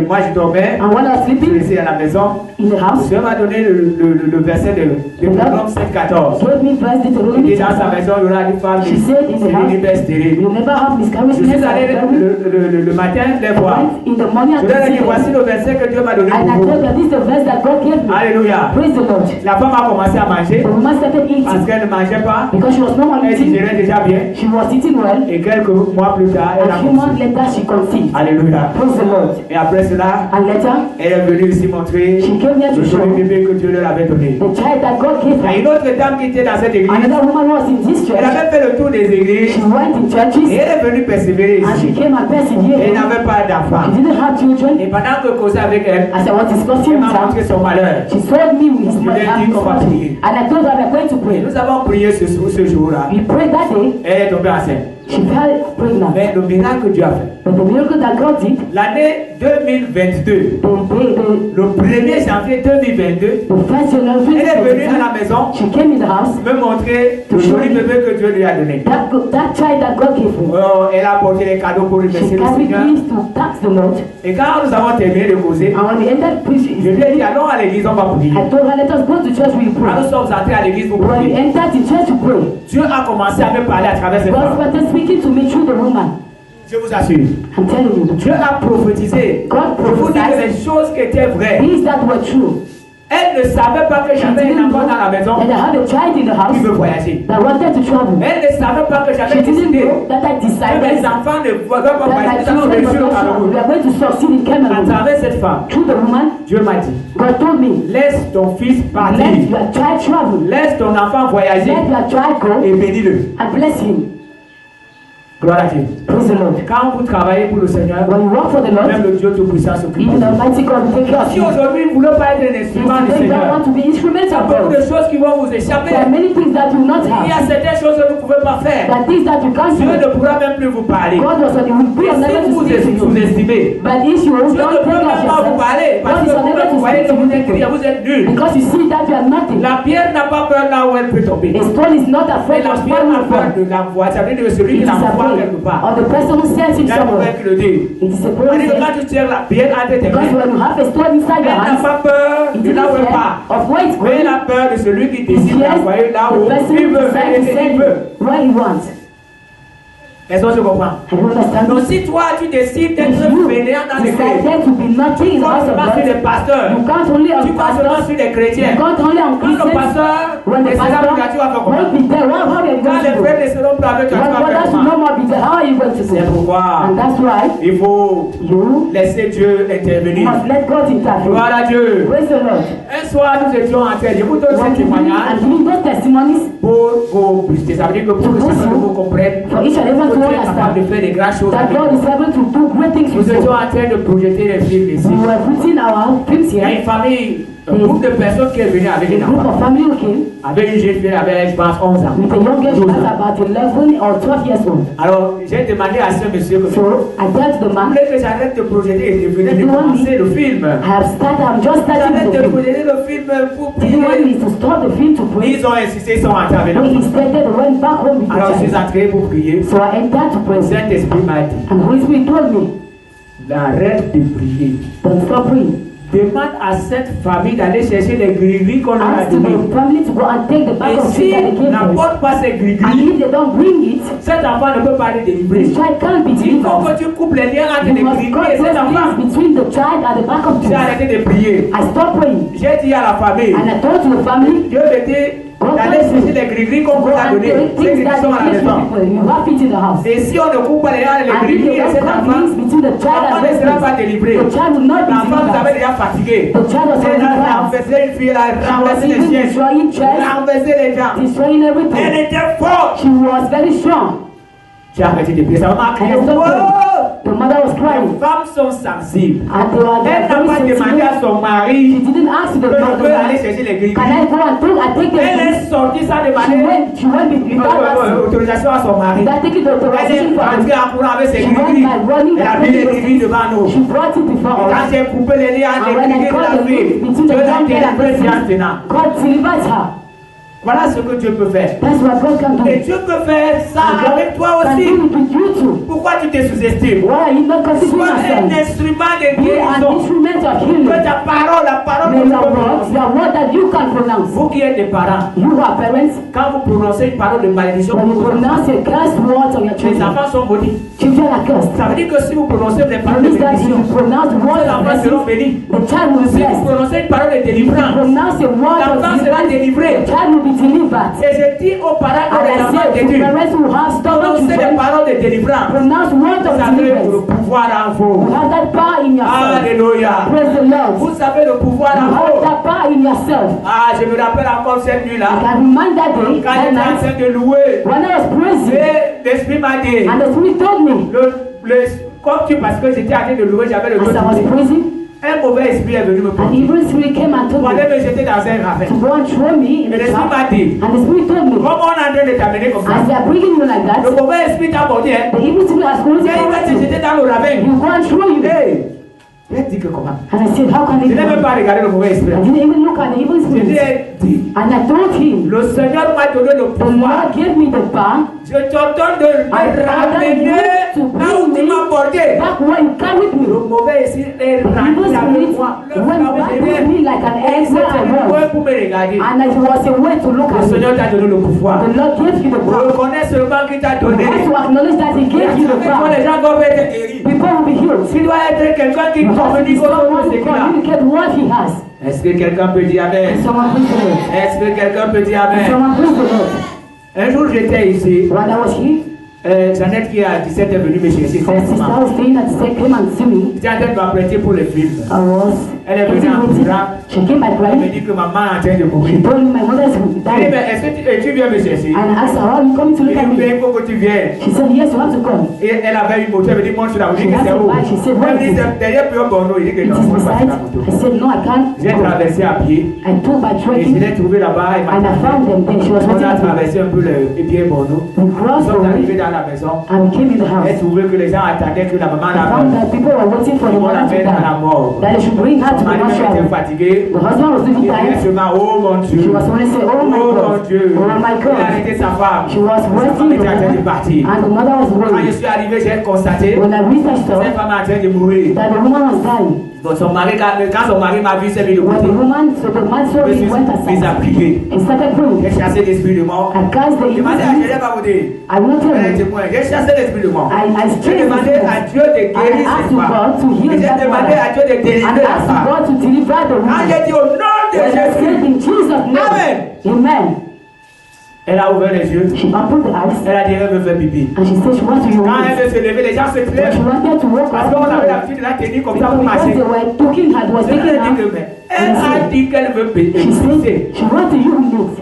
moi je dormais, And when I was je sleeping restais à la maison, in the house, Dieu m'a donné le verset de Proverbe 7,14. gave me verse Il Deuteronomy. dit dans sa maison, il y aura une femme She said in the house, stérile, stérile. you never have Je miscarriages. suis allé le matin les voir. In the morning, Je leur ai dit, voici le verset que Dieu m'a donné and I pour told vous. her this is the verse that God gave me. Alléluia. Praise the Lord. La femme a commencé à manger The woman started parce eating qu'elle ne mangeait pas. because she was not Elle eating. digérait déjà bien. She was eating well. Et quelques mois plus tard, elle A a few months conçu. later, she conceived. Alléluia. Praise the Lord. Et après cela, And later, elle est venue ici montrer she came here le to show joli bébé que Dieu leur avait donné. the child that God gave Il y a her. une autre dame qui était dans cette église. Another woman was in this Elle church. avait fait le tour des églises She went in et churches elle est venue persévérer and she ici. came and Elle persevered. n'avait pas d'enfant. She didn't have children. Et pendant que je causais avec elle, As I was discussing elle with m'a montré her, son malheur. she told me with his Je lui ai dit qu'on va prier. and I told her we're going to Et pray. nous avons prié ce jour-là. We prayed that day. Elle est tombée enceinte. She fell pregnant. Mais le miracle que Dieu a fait. But the miracle that God did, L'année 2022, le 1er janvier 2022, the first January elle est venue à 2022, la maison she came in the house. me montrer le joli bébé que Dieu lui a donné. That child that God gave her. Oh, elle a apporté les cadeaux pour remercier She le carried Seigneur. gifts to thank the Lord. Et quand nous avons terminé de causer, And when we entered je lui ai dit allons à l'église, on va prier. I told her, let us go to church, we Quand pray. nous sommes entrés à l'église pour When we prier, entered the church to pray, Dieu a commencé à me parler à travers cette God femme. started speaking to me through the woman. Je vous assure. I'm telling you the Dieu truth. a prophétisé. God Je vous dis que prophesied les choses qui étaient vraies. things that were true. Elle ne savait pas que She j'avais un didn't know enfant dans la maison that I had a child in the qui house veut voyager. that wanted to travel. Elle ne savait pas que She j'avais didn't décidé know that I que decided mes that enfants ne doivent pas my voyager. Nous allons children réussir au were not travel. Cameroun. We are going to succeed in À Cameroon. travers cette femme, Through the woman, Dieu m'a dit, God told me, laisse ton fils let partir. your child travel. Laisse ton enfant voyager Let your child go et bénis-le. and bless him. Gloire à Dieu. Praise the Lord. Quand vous travaillez pour le Seigneur, When you work for the Lord, même le Dieu Tout-Puissant s'occupe. even the Almighty God will take care of Si you. aujourd'hui vous ne voulez pas être un instrument du If you don't Seigneur, want to be il y instrumental a of beaucoup God, de choses qui vont vous échapper. there are many things that you will not Il y a have. certaines choses que vous ne pouvez pas faire. There are things that you can't Dieu do. ne pourra même plus vous parler. God was on the will be Et unable si to vous speak to you. sous-estimez, But if you Dieu don't ne peut take même care of pas vous yourself, parler parce God que is unable vous to voyez speak que to vous êtes you rien, vous êtes nul. because you see that you are nothing. La pierre n'a pas peur là où elle peut tomber. A stone is not Et afraid la of pierre n'a falling peur from. de l'envoi. Ça veut dire que celui It qui is l'envoie afraid quelque part. of the person who sends Il it y a un somewhere. prophète qui le dit. It is a On dit que problem quand tu tires la pierre entre tes because mains, when you have a stone inside elle your n'a hands, pas peur it de is là où elle fear part. of where it's Mais elle going. a peur de celui qui It décide fears d'envoyer là the où person il who veut. decides to Il send veut. it where he wants. Est-ce que tu comprends? I don't understand. Donc si toi tu décides d'être If you fainéant dans l'église, decided to be nothing in tu the house of comptes sur les God, pasteurs, you can't only on tu comptes seulement pastors, sur les chrétiens. you can't only on Quand le Christians. pasteur When the est là, tu vas faire pastor comment? won't be there, how are you Quand going les to frères do? ne seront pas avec toi, tu When vas faire brothers will comment? no more be there, how are you going to C'est do? pourquoi And that's why il faut you laisser Dieu intervenir. must let God intervene. Gloire à Dieu. Praise the Lord. Un soir, nous étions en train de vous donner ce When you believe témoignage and giving those testimonies pour vous booster. Ça veut dire que pour que chacun de vous comprenne for each and every que one to Dieu est capable de understand faire des grandes choses that avec God nous. is able to do great things Nous with étions you. en train de projeter les films ici. We were putting our films Il y a here. une famille, un groupe de personnes qui est venu avec A un group enfant. of family who came Avec une jeune fille, avec, je pense, 11 ans. with a young girl, she 12 was ans. about 11 or 12 years old. Alors, j'ai demandé à ce monsieur que So I tell to the vous man, voulez que j'arrête de projeter et de venir de You want me? commencer le film. I'm just starting J'arrête the de film. projeter le film pour Do you want prier. me to stop the film to pray? Ils ont insisté, ils sont entrés avec When nous. he started, I went back home with Alors, je the suis child. entré pour prier. So I entered to Le pray. Saint-Esprit m'a dit, And Holy Spirit told me, arrête de prier. don't stop praying. Demande à cette famille d'aller chercher les gris-gris qu'on a Ask the donné. family to go and take the bag Et of si food that they gave us. n'apporte pas ces And gris-gris, if they don't bring it, cet enfant ne peut pas les délivrer. this child can't be Il faut delivered. que tu coupes les liens entre You les must gris-gris cut et cet those enfant. things between the child and the back of J'ai the arrêté de prier. I stopped praying. J'ai dit à la famille, And I told to the family, Dieu me dit d'aller chercher les gris-gris qu'on go vous a and donnés. take Ces things gris that sont à la they gave maison. to people. You have it in the house. Et si on ne coupe pas les liens entre les And if gris-gris they et don't cet cut enfant, things between the child l'enfant and ne sera pas the délivré. the child will not be L'enfant vous avez delivered. déjà fatigué. The child was Elle a already renversé une fille, elle a She was renversé les even chiens, destroying chairs, renversé les gens. destroying Elle everything. était forte. She was very strong. J'ai arrêté de prier. Ça m'a crié. And I stopped praying. Oh! The mother was Les crying. femmes sont sensibles. And they were Elle n'a very pas demandé à sensitive. son She mari didn't ask the que je peux aller mother, chercher les can gris-gris. I go and take Elle them? est sortie sans She demander went without asking. autorisation à son mari. Without taking the Elle authorization est for rentrée her. en courant avec ses She went gris-gris. by running Elle a and mis les taking gris-gris devant nous. She brought it before Et quand us. j'ai coupé les liens entre And les when I gris-gris de cut la the fille, between the Dieu l'a young girl and délivrée the maintenant. God delivered her. Voilà ce que Dieu peut faire. That's what God can do. Et Dieu peut faire ça And God avec toi can aussi. do it with you too. Pourquoi tu te sous-estimes? Why are you not considering Sois un yourself? instrument de Be an guérison. instrument of Que healing. ta parole, la parole May que tu your peux word, prononcer. your word that you can pronounce. Vous qui êtes des parents, You are parents. quand vous prononcez une parole de malédiction, When you pronounce a cursed words on your les children, enfants sont maudits. children are cursed. Ça veut dire que si vous prononcez des It paroles de means that if bénédiction, you pronounce words les of enfants seront blessing, bénis. the child will be Si vous blessed. prononcez une parole de délivrance, Pronounce a word of l'enfant sera deliverance, délivré. the child will be delivered. Et je dis aux parents que And les I enfants say de to Dieu, parents who have stubborn prononcez des children, paroles de délivrance. pronounce words Vous of avez le deliverance. pouvoir en You vous. have that power in yourself. Alléluia. Praise the Lord. Vous avez le pouvoir You en have vous. that power in yourself. Ah, je me rappelle encore cette I nuit-là, can remind that day, quand that j'étais en night, train de louer, when I was praising, et l'Esprit m'a dit, and the Spirit told me, parce que j'étais en train de louer, j'avais le as I dos was tourné. praising, Un mauvais esprit est venu me an prendre. evil spirit came and told Pour me aller me jeter dans un ravin. to go and throw me in Et the l'Esprit trap. m'a dit, And the Spirit told me, comme on est en train de t'amener comme as they ça, are bringing you like that, le mauvais esprit t'a mordu, hein. the evil spirit has closed Viens, il va te you. jeter dans le ravin. You go and throw you. Hey, j'ai dit que comment? And I said, how can Je it n'ai même be? pas regardé le mauvais esprit. I didn't even look at the evil Je lui spirit. ai dit, And I told him, le Seigneur m'a donné le the pouvoir. Lord gave me the power Je t'ordonne de me I ramener order you to là où tu bring m'as porté. back where you carried me. Le mauvais esprit est The evil rentré avec spirit moi. Le went frère back me with dit, me like an et exile I c'était was. loin pour me regarder. And it was a way to look Le at me. Seigneur t'a donné le pouvoir. The Lord gave you the power. Reconnais seulement qu'il t'a You donné. have to acknowledge that He gave you the Quand power. les gens doivent être guéris. People will be healed. Tu dois être quelqu'un qui You have to be communique au nom someone de ce who qu'il a. communicate what He has. Est-ce que quelqu'un peut dire Amen? Someone praise the Lord. Est-ce que quelqu'un peut dire Amen? Someone praise the Lord. Un jour j'étais ici. When I was here, Jeannette qui a 17 est venue me chercher. my sister was staying at the same came and see me. J'étais en train de m'apprêter pour le film. I was Elle est venue en courant. She came by Elle me crying. dit que maman est en train de She mourir. told me my mother is Elle dit, dying. mais est-ce que tu viens me chercher? And I asked her, how are you coming to Elle look at dit, mais me? il faut que tu viennes. She said, yes, you have to come. Et elle avait une moto, elle me dit, montre la moto. She Je dis, has c'est a où? bike. She said, Elle where me dit, is it? c'est derrière Pion Borno. Il dit que It non, is moi, pas beside. la moto. I said, no, I can't J'ai go. traversé à pied. I took by Et je trekking l'ai trouvé là-bas. and I found them there. She was On waiting a at me. traversé un peu le pied Borno. We Nous crossed sommes the way arrivés dans la maison. and we came in the house. Elle trouvait que les gens attendaient que la maman I found la that people were waiting for the on mother to l'amène à la die. mort. That they should bring her to Son the mari même était mortuary. fatigué. The husband was Il really disait tired. seulement, oh mon Dieu. She was only saying, oh my Oh mon God, Dieu. oh my Il a God. arrêté sa femme. She was Sa femme resting était en train de partir. and the mother was Quand je worried. suis arrivé, j'ai constaté When I reached the cette store, femme est en train de mourir. that the woman was dying. Donc son mari, quand son mari m'a vu, c'est mis de When côté. the woman, so the man saw Je me me, suis went mis à aside. prier. He started J'ai praying. chassé l'esprit de mort. I cast the J'ai demandé à evil. Jésus pas vous dire. I won't tell Elle est you. témoin. J'ai chassé l'esprit de mort. I J'ai strayed demandé à Dieu de I guérir asked cette femme. God to heal Et j'ai that demandé à woman. Dieu de And délivrer la asked femme. God to deliver the Quand j'ai woman. dit au nom de When I said Jésus, in Jesus' name, Amen. Amen. Elle a ouvert les yeux. She opened the eyes Elle a dit elle veut faire pipi. and she said she wants to Quand urinate. elle veut se lever, les gens se But she lèvent. wanted to walk Parce out qu'on avait because l'habitude de la tenir comme ça pour they marcher. were taking her, was Je lui taking ai dit her. que mais elle a dit qu'elle veut She pisser. said she wants to urinate.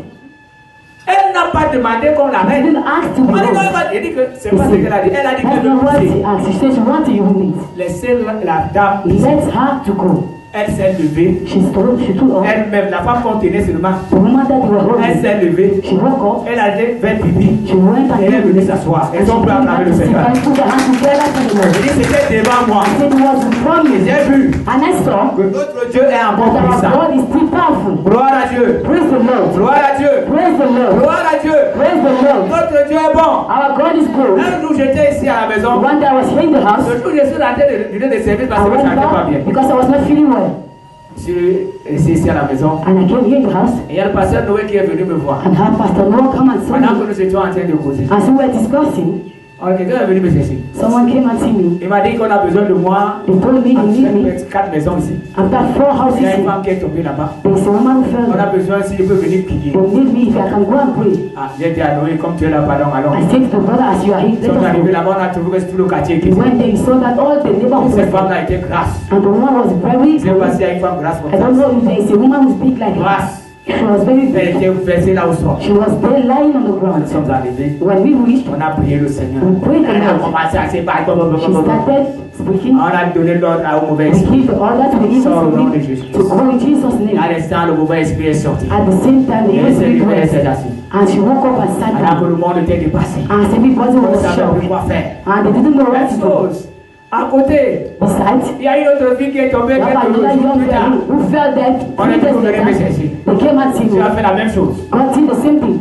Elle n'a pas demandé qu'on She l'arrête. didn't ask to On be dit non, moved. elle dit que c'est pas ce qu'elle a dit. Elle a dit That's qu'elle not veut what she pisser. asked. She said she wants to urinate. Laissez la dame pisser. Let her to go. Elle s'est levée. She took off. Elle-même, la femme qu'on tenait seulement, The woman that they were elle holding, s'est levée. she woke up. Elle a dit fait pipi. She went and Et elle est venue urinated. s'asseoir. And Elles she ont pu came acclamer back le to sit Seigneur. and put her hands together for the Je Lord. dis c'était devant moi. I said it was before me. J'ai vu And I saw que notre Dieu est encore that our puissant. God is still powerful. Gloire à Dieu. Praise the Lord. Gloire à Dieu. Praise the Lord. Gloire à Dieu. Praise the Lord. Notre Dieu est bon. Our God is good. Un jour j'étais ici à la maison. One day I was here in the house. Ce jour je suis rentré du lieu de service parce I que je went ne pas back bien. because I was not feeling well. Je suis resté ici à la maison. And I came here in the house. Et il y a le pasteur Noé qui est venu me voir. And had Pastor Noah come and saw Pendant me. que nous étions en train de causer. As we were discussing, Quelqu'un est venu me chercher. someone came and see me. Il m'a dit qu'on a besoin de moi. They told me they need me. 4 maisons ici. After 4 houses Il y a une here, femme qui est tombée là-bas. there's a woman who fell On a down. besoin si je peux venir prier. They need me if I can go and pray. Ah, j'ai dit à Noé, comme tu es là, pardon, allons. I said to the brother, as you are here, Ils sont let us arrivés go. là-bas, on a trouvé que c'est tout le quartier qui We était. went there, he saw that all the neighborhood Cette was femme-là était grasse. and the woman was very C'est passé à une femme grasse comme I don't ça. know if there is a woman who speak like her. Grasse. She was very Elle big. était versée là au sol. She was there lying on the Nous ground. sommes arrivés. When we reached, On a prié le Seigneur. we prayed Elle a the Lord. commencé à se battre. She started speaking. On a donné l'ordre au mauvais We esprit. gave the order to the evil Sors au nom de spirit Jésus. to go in Jesus' Et à name. l'instant, le mauvais esprit est sorti. At the same time, the Et evil elle s'est spirit levée, elle s'est went. assise. And she woke up and sat Alors que down. le monde était dépassé. And everybody On ne was savait plus shocked. quoi faire. And they didn't know what Même to do. chose. À côté, Besides, il y a une autre fille qui est tombée there was quelques another jours young plus tard. girl who felt that On est 3 days tous venus me later, chercher. they came and see Tu me. as fait la même chose. God did the same thing.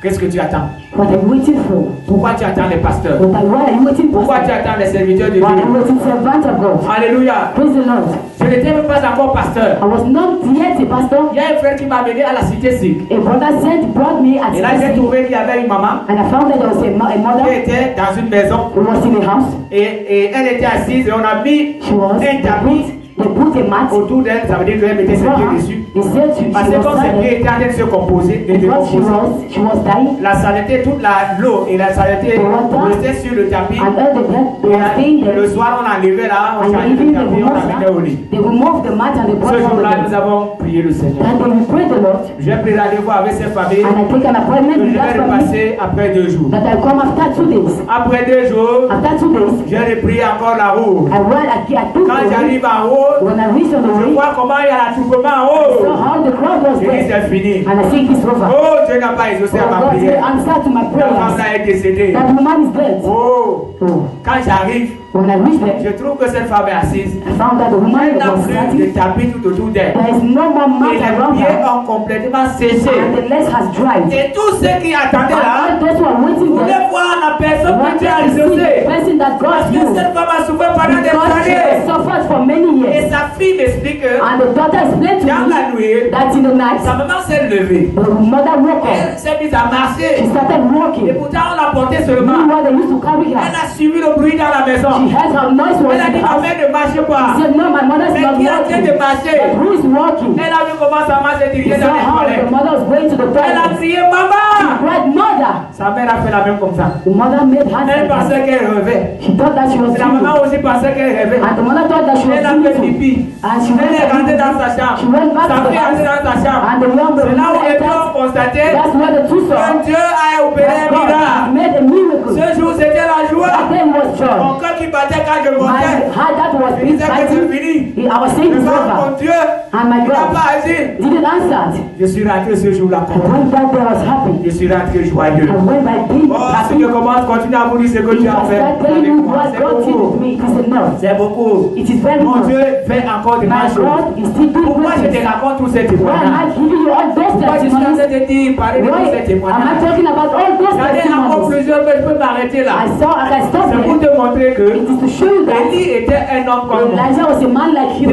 Qu'est-ce que tu attends? What are you waiting for? Pourquoi tu attends les pasteurs? What are you waiting for? Pourquoi tu attends les serviteurs de Why are you Dieu? waiting servant of God? Alléluia. Praise the Lord. Je n'étais même pas encore pasteur. I was not yet a pastor. Il y a un frère qui m'a amené à la cité Sikh. A brother sent brought me at Et là, j'ai City, trouvé qu'il y avait une maman and I found that there was a qui mother était dans une maison who was in a house. et elle était assise et on a mis She was un tapis they put a mat autour d'elle. Ça veut dire qu'elle mettait ses before pieds her. dessus. They said she Parce que was comme ses pieds silent étaient en train de se composer, de because décomposer, she was dying, la saleté, toute l'eau et la saleté restait sur le tapis. and all the blood they Et were staying le there. soir, on a enlevé là, on And changeait le even tapis, on l'a mis au lit. they removed the mat and they brought Ce it on jour-là, the nous bed. avons prié le Seigneur. And then we prayed the Lord, J'ai pris rendez-vous avec cette famille and I take an appointment que je with that vais family repasser après 2 jours. that I come after 2 days. Après 2 jours, After 2 days, j'ai repris encore la route. I went, I took Quand the way. j'arrive en haut, When I reached on the je way, vois comment il y a l'attroupement en I saw haut. how the crowd was J'ai dit, there. c'est fini. And I think it's over. Oh, Dieu n'a pas exaucé à ma God will prière. answer to my La femme prayers. là est décédée. That woman is dead. Oh, Oh. quand j'arrive, When I reached there, je trouve que cette femme est assise. I found that the woman Elle n'a was plus de sitting. tapis tout autour d'elle. There is no more Et mat les around pieds her. ont complètement séché. And the legs has dried. Et tous ceux qui attendaient And là, all those who are waiting voulaient there voir la personne que Dieu a wanted to see the exaucée. person that Parce God que used. cette femme a souffert pendant des Because she has années. suffered for many Et years. sa fille m'explique que And the daughter explained to dans la me nuit, that in the night, sa maman s'est levée. the mother woke Elle up. s'est mise à She marcher. started Et walking. pourtant, on l'a portée seulement. Meanwhile, they used to carry Elle her. a suivi le bruit dans la She maison. heard her noise was Elle a in dit, the ma house. mère ne marche pas. She said, no, my mother is Mais not qui est en train de walking. marcher? But who is walking? Elle a vu comment sa maman s'est She dirigée saw dans les how the toilettes. mother was going to the Elle a toilet. crié, She maman! cried, mother. Sa mère a fait la même comme ça. The mother made her Elle stand up. pensait qu'elle rêvait. She thought that she was Et la sleeping. maman aussi pensait qu'elle rêvait. And the mother thought that she was Elle a fait sleeping. pipi. And she Elle est rentrée went dans sa chambre. She went back Sa to the fille est rentrée house. dans sa chambre. And the young C'est là où les deux entered. ont constaté That's where the two saw que Dieu a opéré that un God miracle. made a miracle. Ce jour, c'était la joie. That day was joy. Mon cœur qui battait quand je My montais. heart that was Je being disais que c'est fighting. fini. I was saying Mais it's mon over. Dieu, And my il n'a God pas agi. didn't answer. Je suis rentré ce jour-là I content. went back there, I was happy. Je suis rentré joyeux. I went back being Oh, si happy. je commence, continue à vous dire ce que tu If as I fait start telling avec you moi. what C'est God did with beaucoup. me, it is enough. C'est beaucoup. It is very Mon much. Dieu fait encore de My grandes choses. God is still doing Pourquoi je great te things. raconte tous ces Why am témoignages? I giving you all those Pourquoi je suis en testimonies? train de te dire, parler de tous ces Why am I témoignages? talking about all those J'en ai encore testimonies? plusieurs, mais je peux m'arrêter là. I stopped C'est pour here. te montrer que It is to show you that Élie était un homme comme moi. Elijah was a man like you.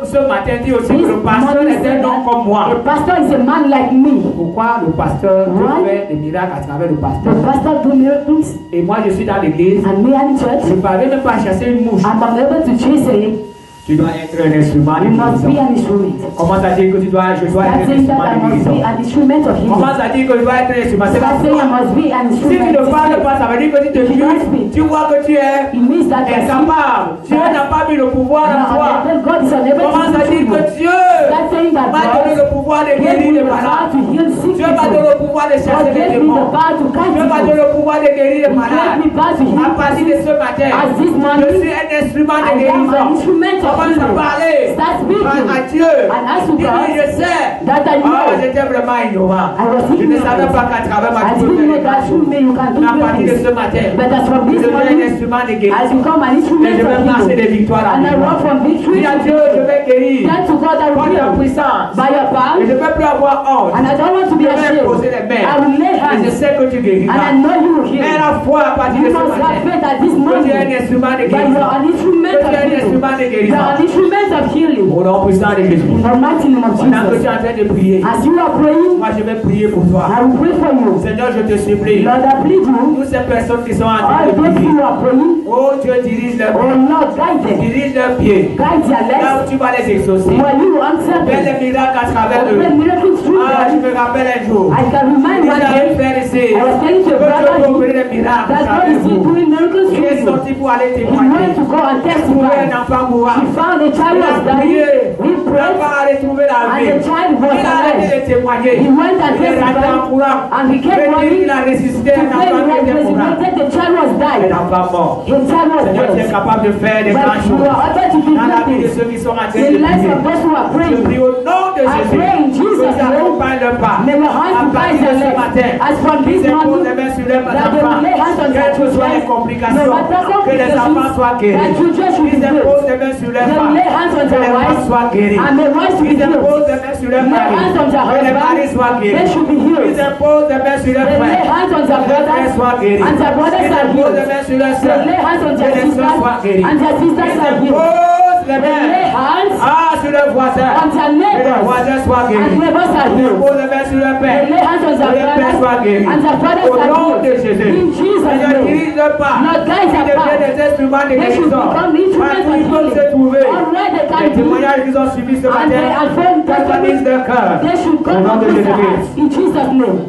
Ce matin, dit aussi que le pasteur morning est said un homme that comme moi. a pastor is a man like me. Pourquoi le pasteur Why? fait des miracles à travers le pasteur? The pastor do miracles Et moi, je suis dans l'église. and me in church. Je ne parviens même pas à chasser une mouche. I'm unable to chase it. Tu dois être un instrument de You must be guérison. an instrument. Comment ça dit que je dois Start être un saying that instrument I de must be guérison? an instrument of Comment healing. ça dit que je dois être un instrument? C'est Start saying I pas must be an si tu instrument. ne parles pas, ça veut dire que tu te juges, tu vois que tu es It means that you are incapable. Dieu n'a pas mis le pouvoir en toi. unable. God is unable Comment ça to dit heal que you. Dieu Start saying that m'a donné God le pouvoir de gave guérir me les the power malades? to heal sick Dieu m'a donné people. le pouvoir de God chasser les gave me the démons. power to cast Dieu m'a donné people. le pouvoir de guérir les He malades. gave me power to À heal partir de ce matin, As this je morning, suis un instrument de I am an guérison. instrument of Commence à healing. parler Start speaking. à Dieu. And ask to Dis-lui, God je sais. that I know. J'étais vraiment innovant. I was Je ne ignorant. savais pas qu'à travers ma I vie, didn't know that through me you can do à partir de ce miracles. matin, But as from je this deviens un morning, instrument de I guérison. become an Et instrument je vais of marcher des healing. victoires And I avec walk moi. from victory Dis à to Dieu, je victory. vais guérir. Tell to God I Par will ta heal. puissance. By your power. Et je ne veux plus avoir honte. And I don't want to be Je vais ashamed. poser les mains. I will lay Et je hands. sais que tu And I guériras. know you will Mais heal. la foi à partir de You ce must have matin, faith at this que tu es un moment. instrument de That you guérison. are an instrument Que tu of es un healing. instrument de You guérison. are an instrument of healing. Au nom puissant de Jésus. In the mighty name of Pendant que tu es Jesus. en train de prier, As you are praying, moi je vais prier pour toi. I will pray for you. Seigneur, je te supplie. Lord, I plead you. Toutes ces personnes qui sont en train All de those prier, who are praying, oh Dieu, dirige leurs oh pieds. Lord, guide them. Dirige leurs pieds. Guide their Là legs. où tu vas les exaucer. Where you will answer Fais them. les miracles à travers eux. Open miracles through Ah, je them. me rappelle un jour. I can remind Il one a un day frère ici. I was telling to Que a brother Dieu peut opérer that des miracles à God travers is vous. doing miracles Il through est you. sorti pour aller He témoigner. went to go and Trouver testify. un enfant mourant. He found a child Il a was dying. prié. He Il a prayed pas allé trouver la and vie. the child was Il a arrêté alive. de témoigner. He went and Il est rentré en testified courant. and he kept Il dit running. qu'il a ressuscité un When enfant he qui was était mourant. resurrected, the child was Un died. enfant mort. His child was Seigneur, tu es dead. capable de faire des grandes But you choses are able to do dans la vie de things. ceux qui sont en train In de the lives prier. of those who are Je praying. prie au nom de I Jésus. pray in Jesus' Que tu name. accompagnes le pas. May your hands À be partir guide de their ce legs. matin, As from this qu'ils imposent morning, les mains sur leurs that they enfants. will lay hands on their Quelles que soient les children. complications, No matter que les enfants soient that guéris. children should be Qu'ils healed. imposent les mains sur leurs They will femmes. lay hands on Que their les femmes wives. soient guéries. And their wives will be Qu'ils imposent healed. les mains sur leurs Lay maris. hands on their Que les maris soient husbands. They guéris. should be Qu'ils healed. imposent les mains sur leurs They lay frères. hands on their Que les frères brothers. soient guéris. And their brothers Qu'ils are imposent les healed. mains sur leurs They sœurs. lay hands on Que their les sœurs soient sisters. guéries. And their sisters Qu'ils are healed. imposent les They lay mains. hands Ah, sur leurs voisins. on their Que les neighbors. voisins soient And guéris. neighbors are Qu'ils healed. imposent les mains sur leur They père. lay hands on Que their les pères soient brothers. guéris. And their fathers Au are nom de healed. Jésus. In Jesus' Seigneur, name. dirige le pas. Lord, guide Ils their deviennent path. des instruments de They should guérison. become instruments Partout of ils peuvent se healing. trouver. All right, they Les can be. témoignages qu'ils ont suivis ce And they matin are from galvanisent leur cœur. They should Au come nom up de with their Jésus. hearts. In Jesus' name.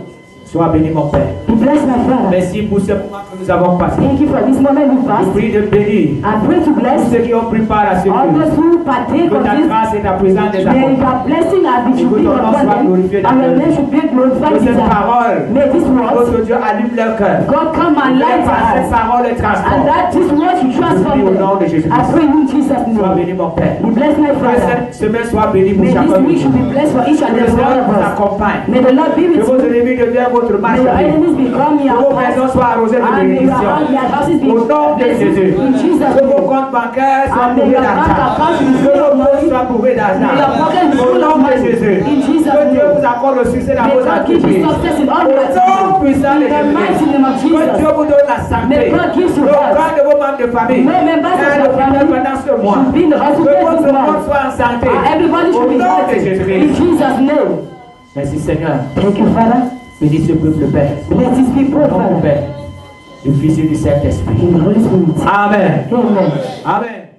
Sois béni, mon Père. Be blessed, my Father. Merci pour ce moment que nous avons passé. Thank you for this moment we Je fast. prie de bénir I pray to tous bless ceux qui ont pris part à ce all culte. those who partake Que of ta this. grâce et ta présence les May accompagnent. your blessing and it should be upon them. And your name should be glorified Que in cette their parole, May this word, notre Dieu, allume leur cœur. God come and Que light our cette eyes. parole les And transforme. that this word should transform Au nom de them. Jésus. I pray in Jesus' Sois name. béni, mon Père. Be blessed, my Que Father. cette semaine soit bénie pour May chacun this de week should nous. be blessed for each and Que le every one Seigneur of vous us. accompagne. May the Lord be Que with vos you. ennemis deviennent votre May marche. your enemies become Que your vos path. maisons soient arrosées de And may your bénédictions. houses be Au nom de blessed Jésus. in Jesus' Que vos name. comptes bancaires soient And may bourrés your bank d'argent. account be Que full vos of poches money. soient bourrés d'argent. May your pocket be Au full of nom de money. Jésus. In Jesus' Que Dieu name. vous accorde le succès dans May vos God give you activités. success in all Au your nom activities. puissant de In the mighty name of Jésus. Que Jesus. Dieu vous donne la santé. May God give you Le health. corps de vos membres de famille. No members of Et your le family pendant ce mois. should be in the Que hospital votre this monde month. soit en santé. Everybody Au should be nom de healthy. In Jésus-Christ. Jesus' name. Merci Seigneur. Thank you, Father. Bénis ce peuple, Père. Bless these people, Au nom du Father. Père, du Fils et du Saint-Esprit. In the Holy Spirit. Amen. Amen. Amen.